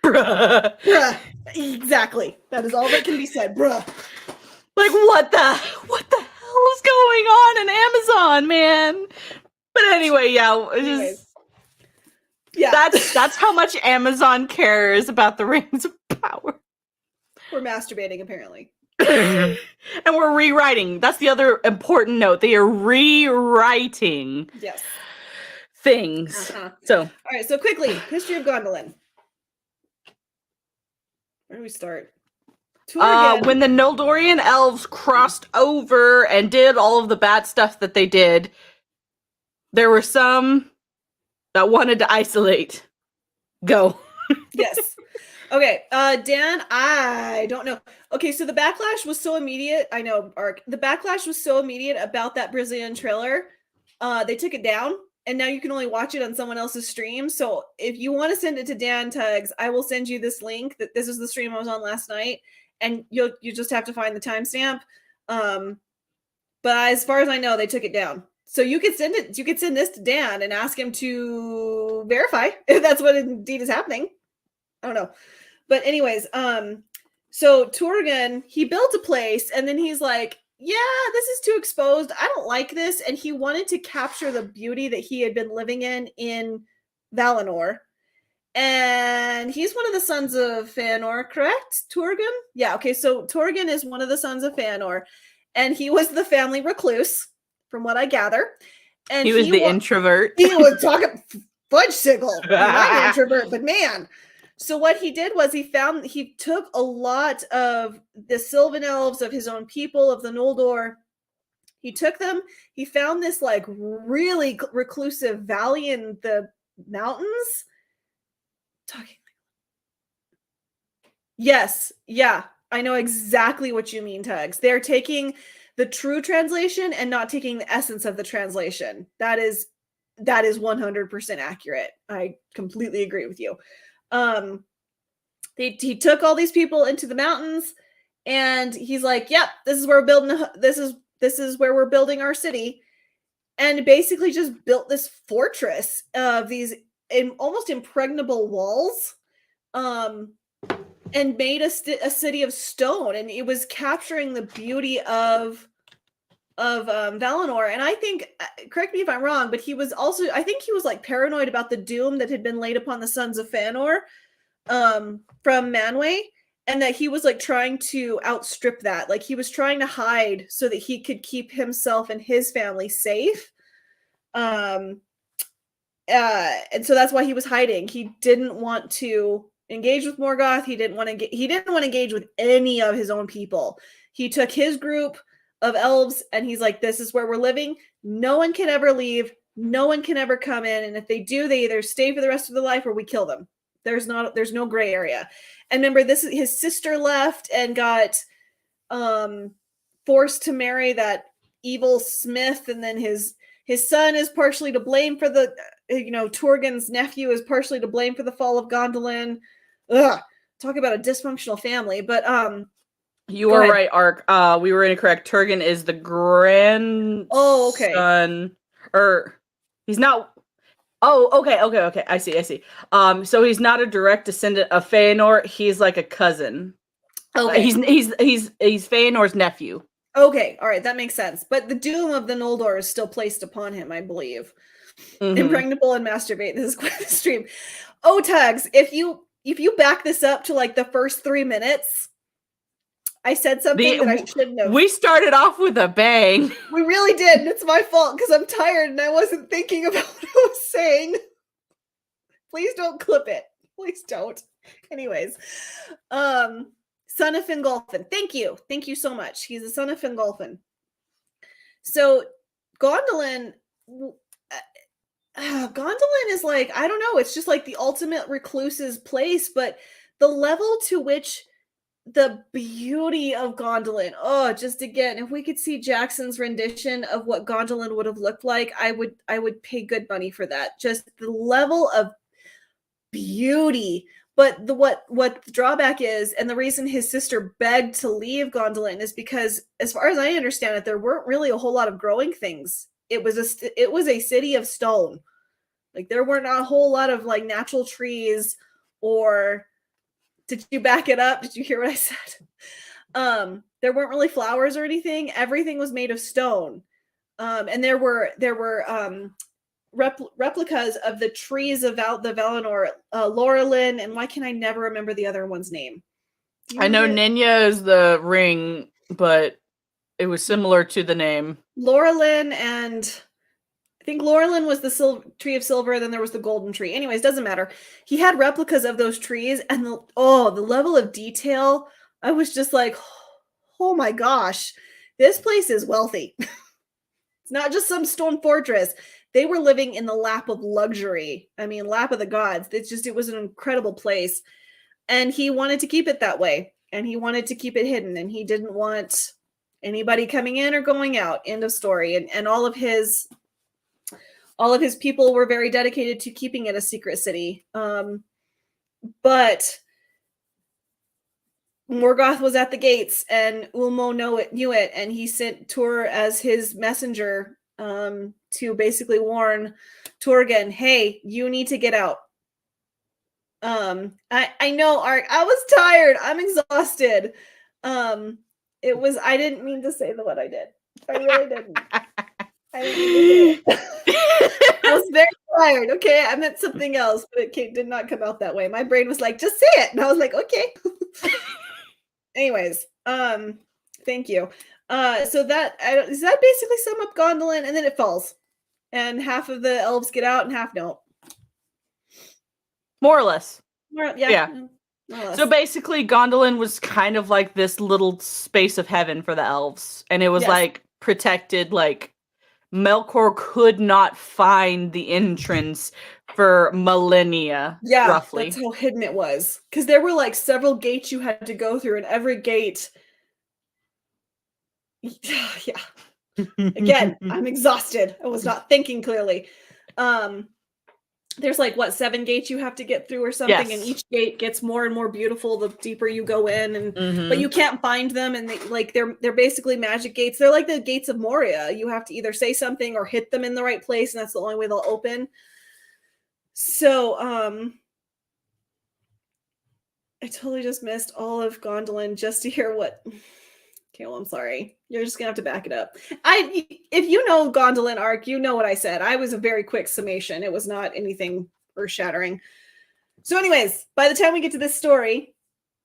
bruh. Bruh. Exactly. That is all that can be said. Bruh. Like what the hell is going on in Amazon, man? But anyway, yeah, it's Anyways. just, Yeah. that's how much Amazon cares about the Rings of Power. We're masturbating, apparently. And we're rewriting. That's the other important note. They are rewriting Yes. things. So, All right, so quickly, history of Gondolin. Where do we start? when the Noldorian elves crossed over and did all of the bad stuff that they did, there were some that wanted to isolate. Go. Yes. Okay, Dan, I don't know. Okay, so the backlash was so immediate. I know, Ark. The backlash was so immediate about that Brazilian trailer. They took it down, and now you can only watch it on someone else's stream. So if you want to send it to Dan Tugs, I will send you this link. That this is the stream I was on last night, and you just have to find the timestamp. But as far as I know, they took it down. So you could send it. You could send this to Dan and ask him to verify if that's what indeed is happening. I don't know. But anyways, so Turgon, he built a place and then he's like, yeah, this is too exposed. I don't like this. And he wanted to capture the beauty that he had been living in Valinor. And he's one of the sons of Fëanor, correct? Turgon? Yeah, okay, so Turgon is one of the sons of Fëanor. And he was the family recluse, from what I gather. And He was the introvert. He was talking fudgesicle. Not an introvert, but man. So what he did was he took a lot of the Sylvan elves of his own people, of the Noldor. He took them. He found this like really reclusive valley in the mountains. Yes. Yeah. I know exactly what you mean, Tugs. They're taking the true translation and not taking the essence of the translation. That is 100% accurate. I completely agree with you. He took all these people into the mountains, and he's like, "Yep, this is where we're building. This is where we're building our city," and basically just built this fortress of these almost impregnable walls, and made a city of stone, and it was capturing the beauty of Valinor. And I think, correct me if I'm wrong, but I think he was like paranoid about the doom that had been laid upon the sons of Fëanor from Manwë, and that he was like trying to outstrip that. Like he was trying to hide so that he could keep himself and his family safe. And so that's why he was hiding. He didn't want to engage with Morgoth. He didn't want to engage with any of his own people. He took his group of elves and he's like, this is where we're living. No one can ever leave. No one can ever come in. And if they do, they either stay for the rest of their life or we kill them. There's no gray area. And remember, his sister left and got forced to marry that evil smith, and then his son is partially to blame for the Turgon's nephew is partially to blame for the fall of Gondolin. Ugh, talk about a dysfunctional family. But you are right, Ark. We were incorrect. Turgon is the grandson. Oh, okay. Or he's not. Oh, okay. I see. So he's not a direct descendant of Feanor. He's like a cousin. Okay. He's Feanor's nephew. Okay, all right, that makes sense. But the doom of the Noldor is still placed upon him, I believe. Impregnable and masturbate. This is quite the stream. Oh, Tugs, if you back this up to like the first 3 minutes, I said something that I shouldn't have. We started off with a bang. We really did, and it's my fault because I'm tired and I wasn't thinking about what I was saying. Please don't clip it. Please don't. Anyways, son of Fingolfin. Thank you so much. He's the son of Fingolfin. So Gondolin is like, I don't know, it's just like the ultimate recluse's place, but the level to which the beauty of Gondolin, just again, if we could see Jackson's rendition of what Gondolin would have looked like, I would pay good money for that. Just the level of beauty. But what the drawback is, and the reason his sister begged to leave Gondolin, is because, as far as I understand it, there weren't really a whole lot of growing things. It was a city of stone. Like, there were not a whole lot of like natural trees. Or did you back it up? Did you hear what I said? There weren't really flowers or anything. Everything was made of stone, and there were replicas of the trees of the Valinor, Laurelin, and why can I never remember the other one's name? I know Ninya is the ring, but it was similar to the name. Laurelin, and I think Laurelin was the tree of silver, then there was the golden tree. Anyways, doesn't matter. He had replicas of those trees, and the level of detail, I was just like, oh my gosh, this place is wealthy. It's not just some stone fortress. They were living in the lap of luxury. I mean, lap of the gods. It was an incredible place. And he wanted to keep it that way. And he wanted to keep it hidden. And he didn't want anybody coming in or going out. End of story. And all of his people were very dedicated to keeping it a secret city. But Morgoth was at the gates, and Ulmo knew it, and he sent Tur as his messenger to basically warn Turgon, hey, you need to get out. I know, Ark, I was tired. I'm exhausted. I didn't mean to say what I did. I really didn't. I didn't mean to say it. I was very tired. Okay, I meant something else, but it did not come out that way. My brain was like, just say it. And I was like, okay. Anyways, thank you. So that basically sum up Gondolin, and then it falls. And half of the elves get out and half don't. More or less. Yeah. More or less. So basically, Gondolin was kind of like this little space of heaven for the elves. And it was like protected, like Melkor could not find the entrance for millennia, roughly. That's how hidden it was. Because there were like several gates you had to go through, and every gate... Yeah. Again, I'm exhausted. I was not thinking clearly. There's like 7 gates you have to get through or something, and each gate gets more and more beautiful the deeper you go in, and but you can't find them, and they're basically magic gates. They're like the gates of Moria. You have to either say something or hit them in the right place, and that's the only way they'll open. So I totally just missed all of Gondolin just to hear what... Okay, well, I'm sorry. You're just gonna have to back it up. If you know Gondolin, Ark, you know what I said. I was a very quick summation. It was not anything earth-shattering. So anyways, by the time we get to this story,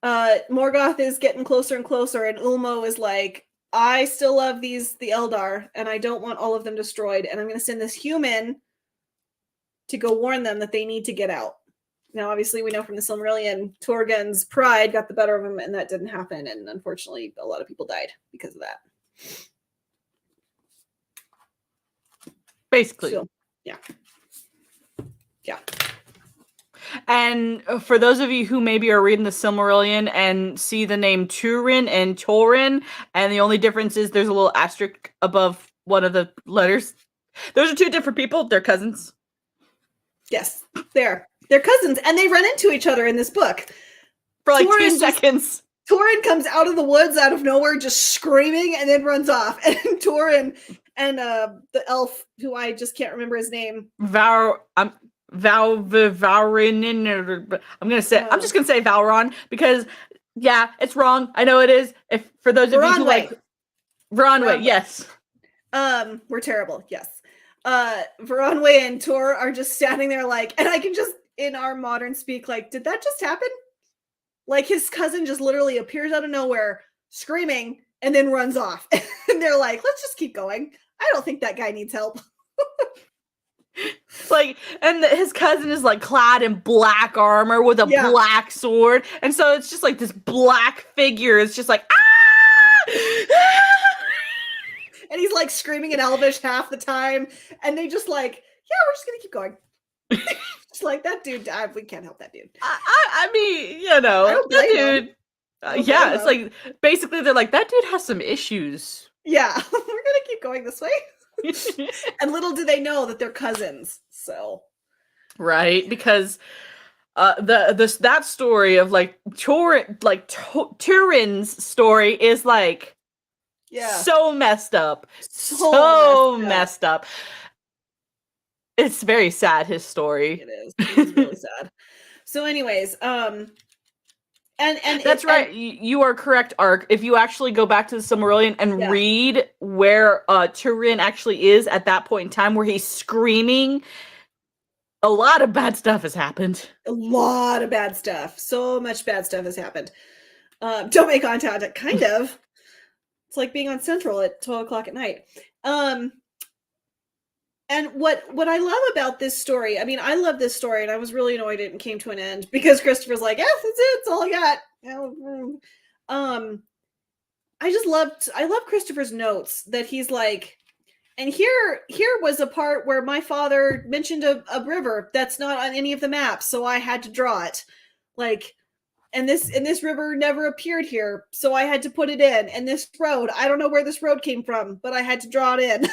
Morgoth is getting closer and closer, and Ulmo is like, I still love the Eldar, and I don't want all of them destroyed, and I'm gonna send this human to go warn them that they need to get out. Now, obviously, we know from the Silmarillion, Torgun's pride got the better of him, and that didn't happen. And unfortunately, a lot of people died because of that. Basically. So, yeah. And for those of you who maybe are reading the Silmarillion and see the name Turin and Torin, and the only difference is there's a little asterisk above one of the letters. Those are two different people. They're cousins. Yes, they're cousins, and they run into each other in this book. For like Torin 2 seconds. Torin comes out of the woods out of nowhere just screaming and then runs off. And Torin and the elf, who I just can't remember his name. I'm just gonna say Valron because yeah, it's wrong. I know it is. If for those of you who like Varanwe, yes. We're terrible, yes. Varanwe and Tor are just standing there like, and I can just in our modern speak, like, did that just happen? Like his cousin just literally appears out of nowhere, screaming, and then runs off. And they're like, let's just keep going. I don't think that guy needs help. Like, and his cousin is like clad in black armor with a black sword, and so it's just like this black figure. It's just like and he's like screaming in Elvish half the time, and they just like, yeah, we're just gonna keep going. Just like that dude. We can't help that dude. I mean, you know, that dude. Yeah, it's like basically they're like that dude has some issues. Yeah, we're gonna keep going this way. And little do they know that they're cousins. So, right, because that story of like Turin's story is like so messed up, so messed up. It's very sad. His story. It is. It's really sad. So, anyways, and that's right. You are correct, Ark. If you actually go back to the Silmarillion and read where Turin actually is at that point in time, where he's screaming, a lot of bad stuff has happened. A lot of bad stuff. So much bad stuff has happened. Don't make eye contact. Kind of. It's like being on Central at 12 o'clock at night. And what I love about this story, I mean, I love this story, and I was really annoyed it came to an end because Christopher's like, yes, that's it, that's all I got. I love Christopher's notes that he's like, and here was a part where my father mentioned a river that's not on any of the maps, so I had to draw it. Like, and this river never appeared here, so I had to put it in. And this road, I don't know where this road came from, but I had to draw it in.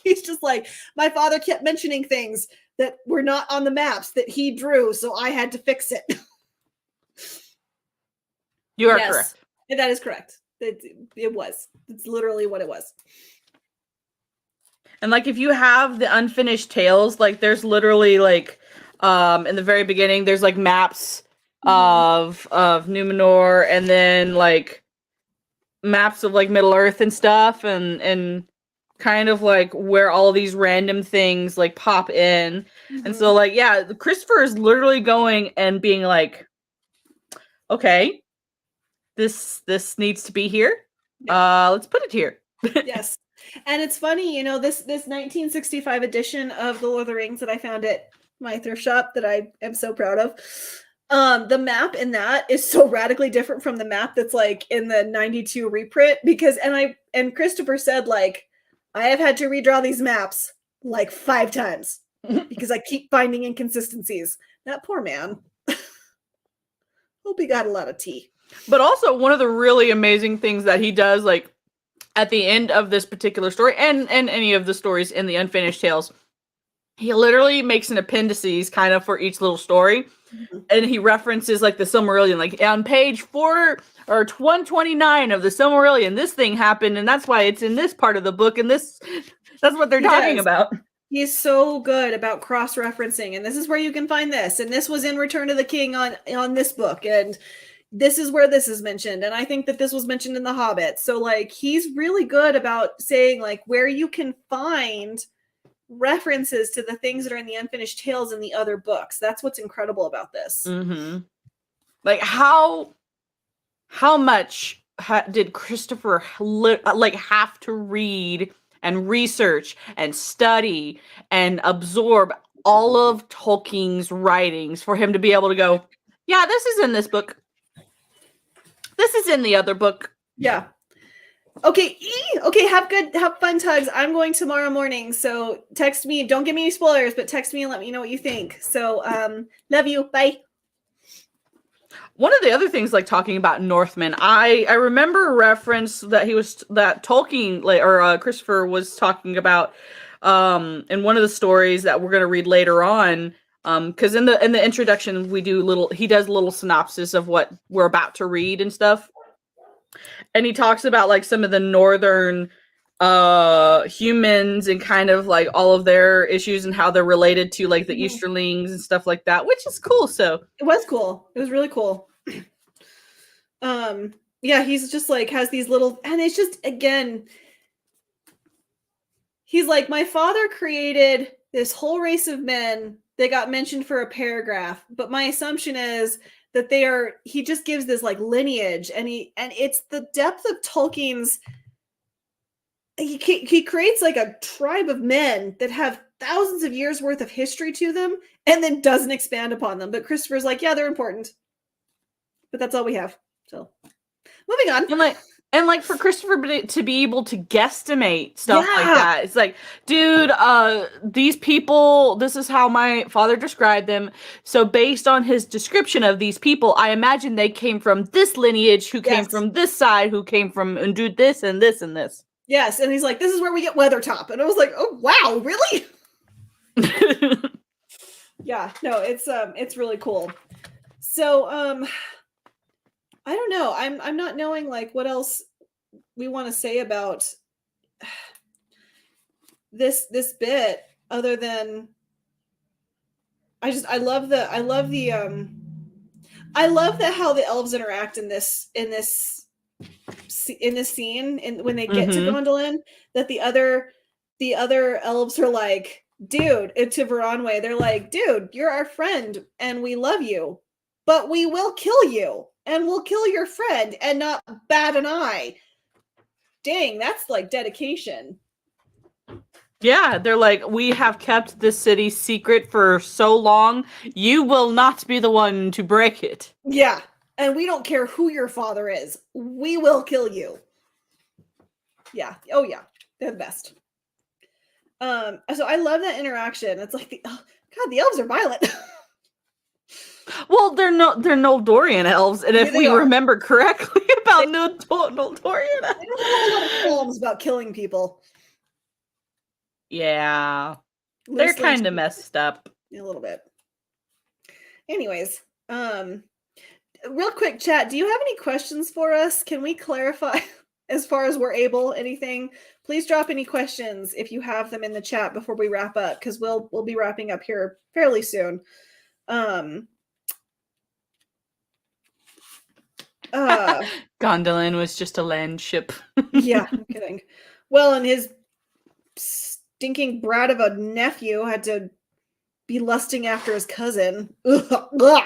He's just like, my father kept mentioning things that were not on the maps that he drew, so I had to fix it. You are correct. That is correct. It was. It's literally what it was. And like, if you have the unfinished tales, like there's literally like, in the very beginning, there's like maps of Numenor, and then like maps of like Middle Earth and stuff, and kind of like where all these random things like pop in. And so like, yeah, Christopher is literally going and being like, okay, this needs to be here. Let's put it here. Yes. And it's funny, you know, this 1965 edition of The Lord of the Rings that I found at my thrift shop that I am so proud of. The map in that is so radically different from the map that's like in the 92 reprint, because and Christopher said, like, I have had to redraw these maps like 5 times because I keep finding inconsistencies. That poor man. Hope he got a lot of tea. But also, one of the really amazing things that he does, like at the end of this particular story, and any of the stories in the Unfinished Tales, he literally makes an appendices kind of for each little story. And he references like the Silmarillion, like on page 4 or 129 of the Silmarillion, this thing happened, and that's why it's in this part of the book, and that's what they're talking about. He's so good about cross-referencing, and this is where you can find this, and this was in Return of the King on this book, and this is where this is mentioned, and I think that this was mentioned in The Hobbit. So like, he's really good about saying like where you can find references to the things that are in the Unfinished Tales in the other books. That's what's incredible about this. Like how much did Christopher have to read and research and study and absorb all of Tolkien's writings for him to be able to go, yeah, this is in this book. This is in the other book. Yeah. Okay, okay, have fun, Tugs. I'm going tomorrow morning, so text me. Don't give me any spoilers, but text me and let me know what you think. So, love you. Bye. One of the other things, like talking about Northmen, I remember a reference that Tolkien or Christopher was talking about in one of the stories that we're going to read later on. Because in the introduction he does a little synopsis of what we're about to read and stuff. And he talks about like some of the northern humans and kind of like all of their issues and how they're related to like the Easterlings and stuff like that, which is cool. So it was cool. It was really cool. Yeah, he's just like has these little, and it's just, again, he's like, my father created this whole race of men that got mentioned for a paragraph, but my assumption is that he just gives this like lineage, and it's the depth of Tolkien's. He creates like a tribe of men that have thousands of years worth of history to them, and then doesn't expand upon them. But Christopher's like, yeah, they're important, but that's all we have. So, moving on. And like for Christopher to be able to guesstimate stuff like that, it's like, dude, these people, this is how my father described them. So based on his description of these people, I imagine they came from this lineage, who came from this side, who came from and do this and this and this. Yes, and he's like, this is where we get Weathertop. And I was like, oh wow, really? Yeah, no, it's really cool. So I don't know. I'm not knowing like what else we want to say about this bit other than I love how the elves interact in this scene, and when they get to Gondolin, that the other elves are like, dude, to Varanwe, they're like, dude, you're our friend and we love you, but we will kill you and we'll kill your friend and not bat an eye. Dang, that's like dedication. Yeah, they're like, we have kept this city secret for so long, you will not be the one to break it. Yeah, and we don't care who your father is. We will kill you. Yeah. Oh yeah, they're the best. So I love that interaction. It's like the elves are violent. Well, they're Noldorian elves, and if we remember correctly about Noldorian elves, they don't have a lot of films about killing people. Yeah, they're kind of messed up a little bit. Anyways, real quick, chat. Do you have any questions for us? Can we clarify as far as we're able? Anything? Please drop any questions if you have them in the chat before we wrap up, because we'll be wrapping up here fairly soon. Gondolin was just a land ship. Yeah, I'm kidding. Well, and his stinking brat of a nephew had to be lusting after his cousin. Ugh.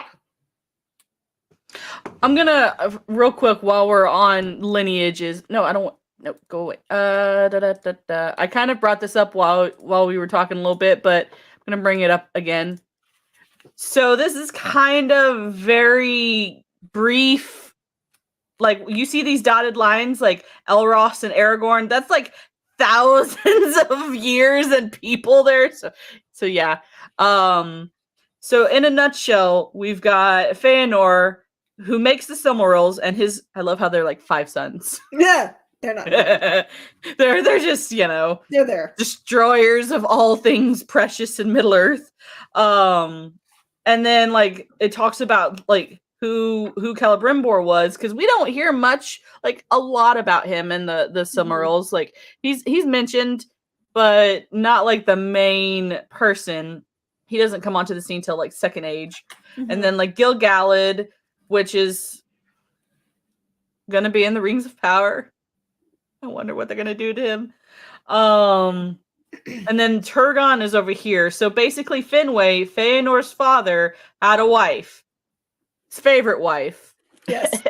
I'm gonna real quick while we're on lineages. No, I don't want. No, go away. I kind of brought this up while we were talking a little bit, but I'm gonna bring it up again. So this is kind of very brief. Like, you see these dotted lines, like Elros and Aragorn. That's like thousands of years and people there. So yeah. So in a nutshell, we've got Feanor, who makes the Silmarils, and I love how they're like 5 sons. Yeah, they're not. they're just, they're there. Destroyers of all things precious in Middle-earth. And then like it talks about like who Celebrimbor was, because we don't hear much, like a lot about him in the Silmarils. Like he's mentioned, but not like the main person. He doesn't come onto the scene till like Second Age. And then like Gil-galad, which is gonna be in the Rings of Power. I wonder what they're gonna do to him. And then Turgon is over here. So basically Finwë, Feanor's father, had a wife. His favorite wife. Yes.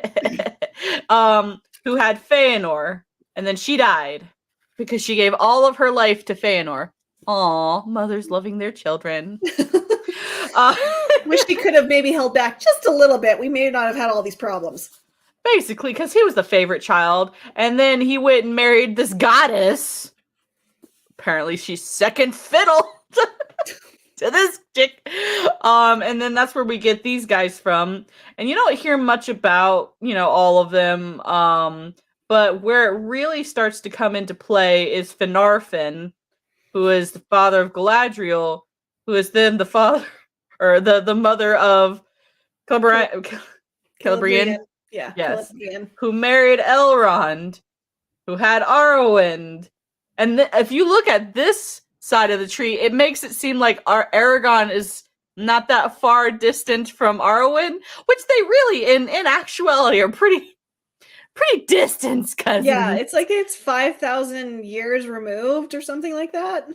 Who had Feanor, and then she died because she gave all of her life to Feanor. Aw, mothers loving their children. uh, Wish he could have maybe held back just a little bit. We may not have had all these problems. Basically, because he was the favorite child, and then he went and married this goddess. Apparently, she's second fiddle to this chick. And then that's where we get these guys from. And you don't hear much about, all of them. But where it really starts to come into play is Finarfin, who is the father of Galadriel, who is then the father or the mother of Celebrian. Yeah. Yes. Celebrian. Who married Elrond, who had Arwen. And if you look at this side of the tree, it makes it seem like Aragorn is not that far distant from Arwen, which they really, in actuality, are pretty distant cousins. Yeah, it's like it's 5,000 years removed or something like that.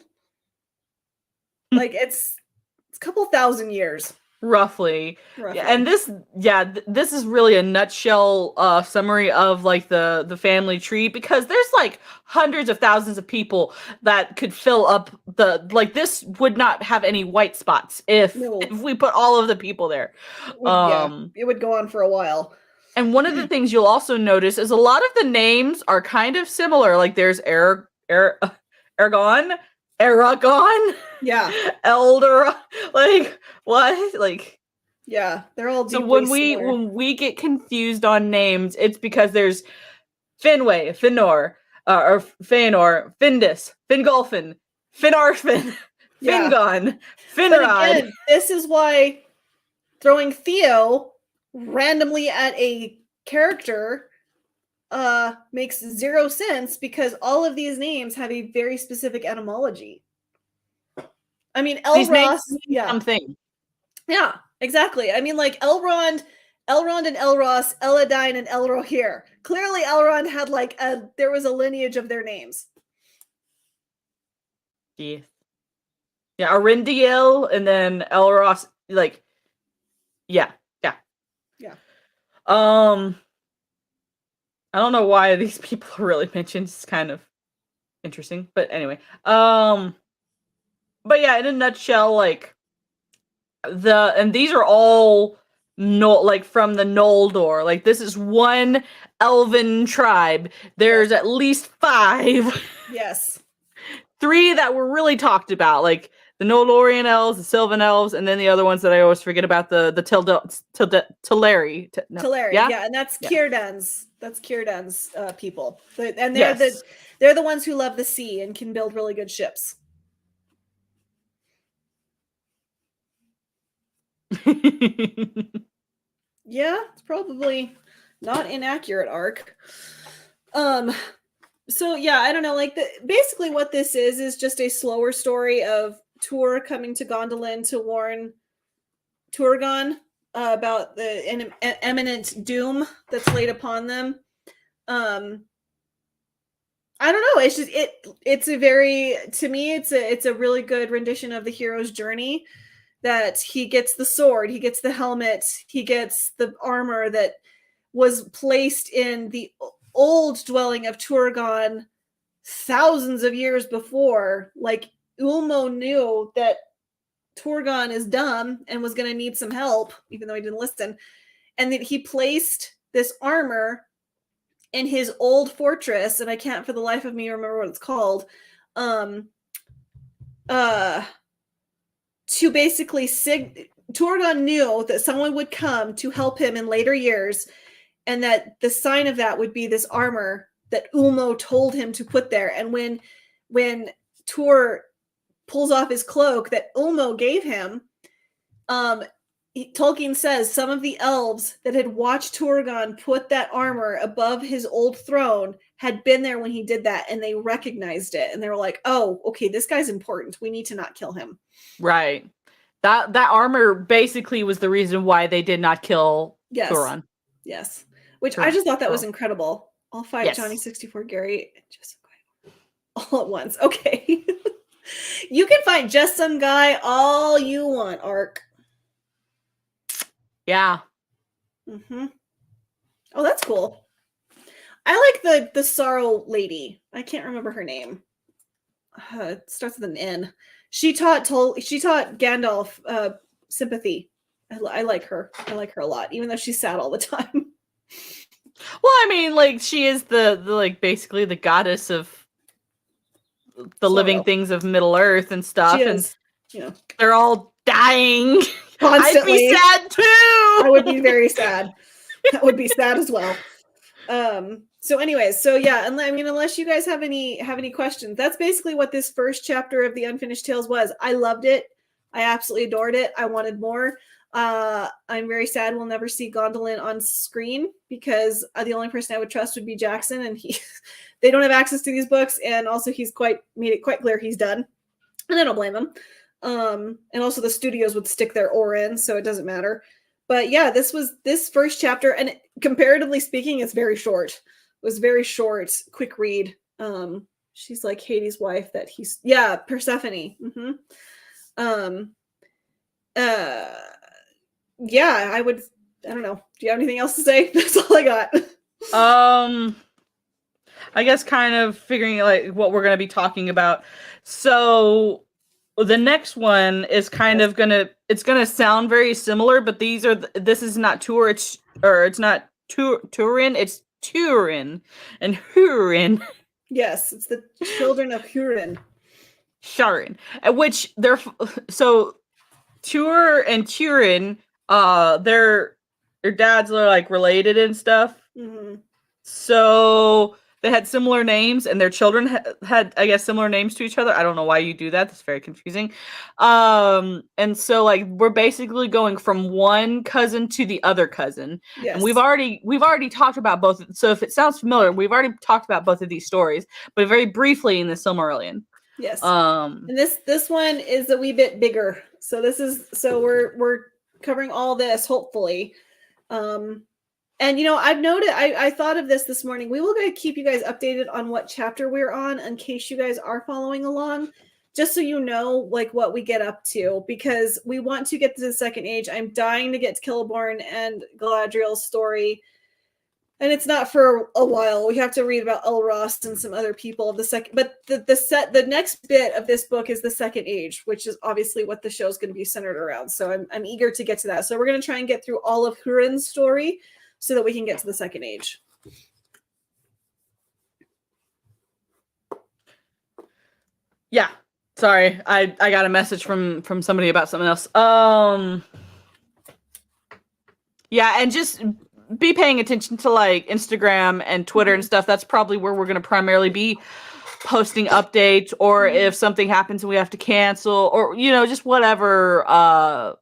Like it's a couple thousand years. Roughly. Yeah, and this is really a nutshell summary of like the family tree, because there's like hundreds of thousands of people that could fill up this would not have any white spots if we put all of the people there. It would go on for a while. And one of the things you'll also notice is a lot of the names are kind of similar. Like there's Aragorn, yeah, Elder, like what, like yeah, they're all so when we get confused on names, it's because there's Finwë, Finor, or Feanor, Findus, Fingolfin, Finarfin, Fingon, Finrod. Again, this is why throwing Theo randomly at a character makes zero sense, because all of these names have a very specific etymology. I mean, Elros, something. Yeah, exactly. I mean, like Elrond and Elros, Eladine and Elrohir. Clearly, Elrond had there was a lineage of their names. Yeah, Arindiel, and then Elros. Yeah. I don't know why these people are really mentioned. It's kind of interesting, but anyway. But yeah, in a nutshell, and these are all from the Noldor. Like this is one elven tribe. There's at least 5. Yes. 3 that were really talked about, like the Noldorian elves, the Sylvan elves, and then the other ones that I always forget about, the Teleri. Teleri, yeah, and that's Círdan's. That's Círdan's people, and they're the ones who love the sea and can build really good ships. Yeah, it's probably not inaccurate arc. So yeah, I don't know. Basically, what this is just a slower story of Tuor coming to Gondolin to warn Turgon about the imminent doom that's laid upon them. I don't know. It's just it's a very, to me, it's a really good rendition of the hero's journey. That he gets the sword, he gets the helmet, he gets the armor that was placed in the old dwelling of Turgon thousands of years before. Like Ulmo knew that Turgon is dumb and was going to need some help, even though he didn't listen. And that he placed this armor in his old fortress, and I can't for the life of me remember what it's called, to basically Turgon knew that someone would come to help him in later years, and that the sign of that would be this armor that Ulmo told him to put there. And when Tuor pulls off his cloak that Ulmo gave him, Tolkien says some of the elves that had watched Turgon put that armor above his old throne had been there when he did that, and they recognized it, and they were like, oh, okay, this guy's important. We need to not kill him. Right. That armor basically was the reason why they did not kill Sauron. Yes. Which I just thought that was incredible. All 5 Johnny 64 Gary just all at once. Okay. You can find just some guy all you want, Arc. Yeah. Mm-hmm. Oh, that's cool. I like the sorrow lady. I can't remember her name. it starts with an N. She taught Gandalf sympathy. I like her. I like her a lot, even though she's sad all the time. Well, I mean, like, she is the like basically the goddess of the living things of Middle Earth and stuff, She and is, you know, they're all dying. constantly. I'd be sad too. I would be very sad. That would be sad as well. So anyways, so yeah, and I mean, unless you guys have any questions, that's basically what this first chapter of the Unfinished Tales was. I loved it. I absolutely adored it. I wanted more. I'm very sad we'll never see Gondolin on screen because the only person I would trust would be Jackson, and they don't have access to these books, and also he's made it quite clear he's done, and I don't blame him. And also the studios would stick their oar in, so it doesn't matter. But yeah, this first chapter, and comparatively speaking, it's very short. It was very short, quick read. She's like Hades' wife Persephone. Yeah, I don't know. Do you have anything else to say? That's all I got. I guess kind of figuring like what we're going to be talking about. So the next one is kind of it's gonna sound very similar, but this is not Turin, it's Turin and Hurin. Yes, it's the children of Hurin. Sharin, which they're so Tur and Turin, their dads are like related and stuff. Mm-hmm. So they had similar names, and their children had, I guess, similar names to each other. I don't know why you do that. That's very confusing. And so, like, we're basically going from one cousin to the other cousin. Yes. And we've already talked about both. So if it sounds familiar, we've already talked about both of these stories, but very briefly in the Silmarillion. Yes. And this one is a wee bit bigger. So we're covering all this, hopefully. And, you know, I've noted, I thought of this morning. We will keep you guys updated on what chapter we're on in case you guys are following along, just so you know, like, what we get up to, because we want to get to the Second Age. I'm dying to get to Celeborn and Galadriel's story. And it's not for a while. We have to read about Elros and some other people of the second. But the next bit of this book is the Second Age, which is obviously what the show is going to be centered around. So I'm eager to get to that. So we're going to try and get through all of Hurin's story so that we can get to the Second Age. Yeah. Sorry. I got a message from somebody about something else. Yeah, and just be paying attention to like Instagram and Twitter and stuff. That's probably where we're going to primarily be posting updates, or if something happens and we have to cancel, or, you know, just whatever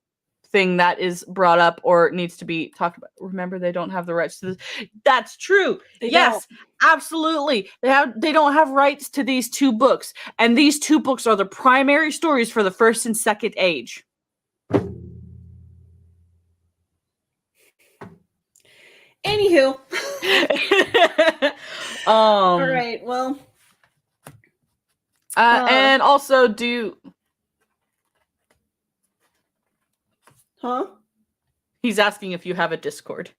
thing that is brought up or needs to be talked about. Remember, they don't have the rights to this. That's true. Yes, absolutely. They don't have rights to these two books, and these two books are the primary stories for the First and Second Age. Anywho. All right. Well. And also he's asking if you have a Discord.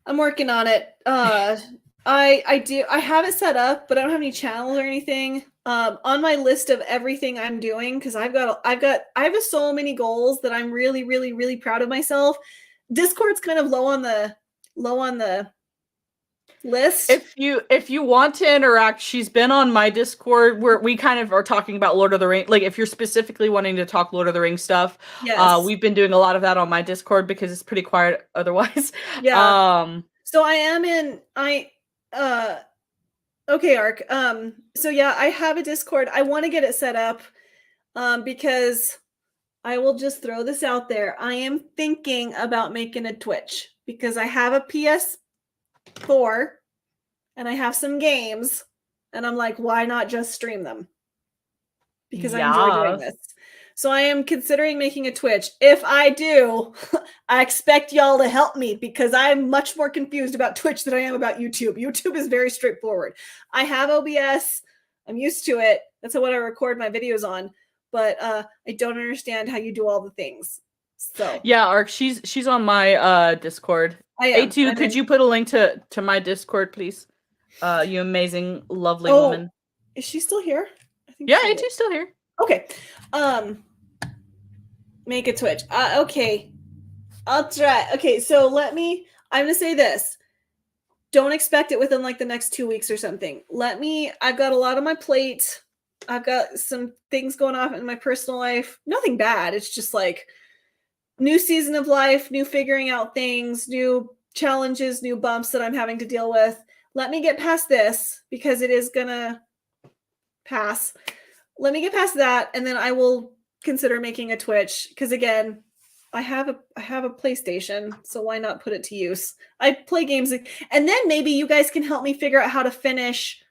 I'm working on it. I do. I have it set up, but I don't have any channels or anything. On my list of everything I'm doing, because I have so many goals that I'm really, really, really proud of myself. Discord's kind of low on the list. If you want to interact, she's been on my Discord where we kind of are talking about Lord of the Rings. Like, if you're specifically wanting to talk Lord of the Rings stuff, yes. We've been doing a lot of that on my Discord because it's pretty quiet otherwise. Yeah. So I am in okay, Ark. So yeah, I have a Discord. I want to get it set up because I will just throw this out there. I am thinking about making a Twitch because I have a PS4 and I have some games, and I'm like, why not just stream them? Because I enjoy doing this. So I am considering making a Twitch. If I do, I expect y'all to help me because I'm much more confused about Twitch than I am about YouTube. YouTube is very straightforward. I have OBS. I'm used to it. That's what I record my videos on. But I don't understand how you do all the things. So yeah, Ark, she's on my Discord. A2, could you put a link to my Discord, please? You amazing, lovely woman. Is she still here? think Yeah, she is. A2's still here. Okay. Make a Twitch. Okay. I'll try. Okay, so I'm gonna say this. Don't expect it within like the next 2 weeks or something. I've got a lot on my plate. I've got some things going on in my personal life. Nothing bad. It's just like new season of life, new figuring out things, new challenges, new bumps that I'm having to deal with. Let me get past this because it is gonna pass. Let me get past that, and then I will consider making a Twitch. Because again, I have a PlayStation, so why not put it to use? I play games, and then maybe you guys can help me figure out how to finish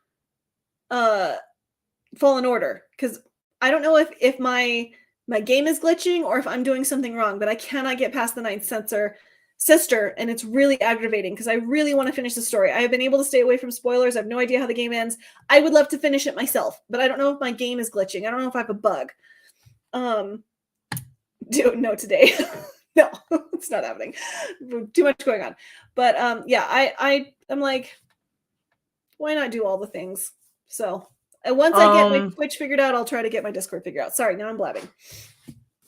Fallen Order, because I don't know if my game is glitching or if I'm doing something wrong, but I cannot get past the ninth sister, and it's really aggravating because I really want to finish the story. I have been able to stay away from spoilers. I have no idea how the game ends. I would love to finish it myself, but I don't know if my game is glitching. I don't know if I have a bug. No, today. No, it's not happening. Too much going on. But yeah, I'm like, why not do all the things? So once I get my Twitch figured out, I'll try to get my Discord figured out. Sorry, now I'm blabbing.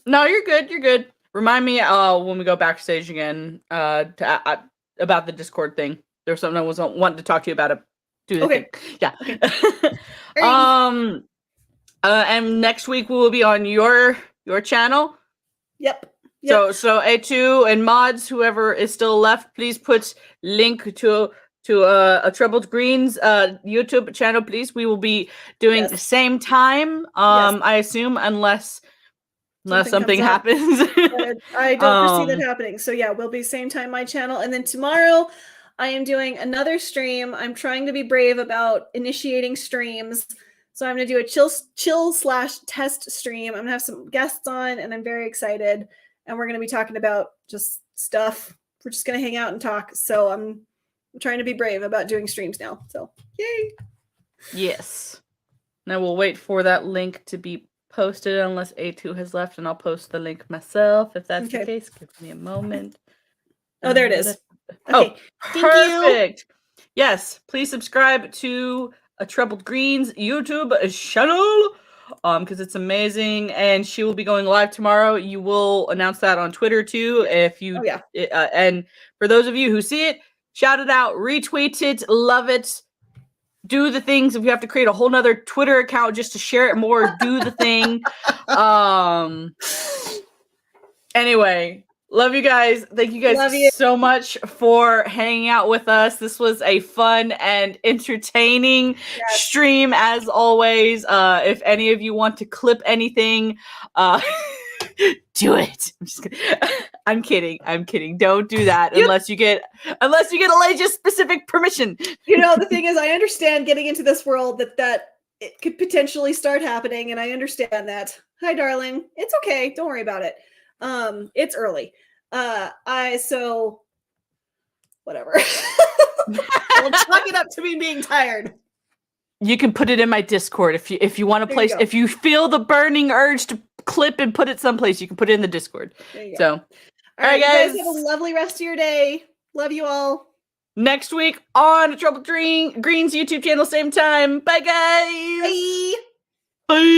No, you're good. You're good. Remind me when we go backstage again about the Discord thing. There's something I was wanting to talk to you about. Thing. Yeah. Okay. And next week we will be on your channel. Yep. So A2 and mods, whoever is still left, please put link to AtroubledGreen's YouTube channel, please. We will be doing the same time. I assume unless something happens. I don't foresee that happening. So yeah, we'll be same time my channel, and then tomorrow I am doing another stream. I'm trying to be brave about initiating streams. So I'm going to do a chill/test stream. I'm going to have some guests on, and I'm very excited. And we're going to be talking about just stuff. We're just going to hang out and talk. So I'm trying to be brave about doing streams now. So yay. Yes. Now we'll wait for that link to be posted unless A2 has left, and I'll post the link myself if that's the case. Give me a moment. Oh, there it is. Okay. Perfect. Yes. Please subscribe to AtroubledGreen's YouTube channel because it's amazing, and she will be going live tomorrow. You will announce that on Twitter too if you and for those of you who see it, shout it out, retweet it, love it, do the things. If you have to create a whole nother Twitter account just to share it more, do the thing. Anyway, love you guys. Thank you guys so much for hanging out with us. This was a fun and entertaining stream as always. If any of you want to clip anything, do it. I'm just kidding. I'm kidding. Don't do that unless you get Elijah's specific permission. The thing is, I understand getting into this world that it could potentially start happening, and I understand that. Hi, darling. It's okay. Don't worry about it. It's early. So whatever. We'll chalk it up to me being tired. You can put it in my Discord if you want to place. If you feel the burning urge to clip and put it someplace, you can put it in the Discord. So, all right, guys. You guys have a lovely rest of your day. Love you all. Next week on AtroubledGreen's YouTube channel, same time. Bye, guys. Bye. Bye.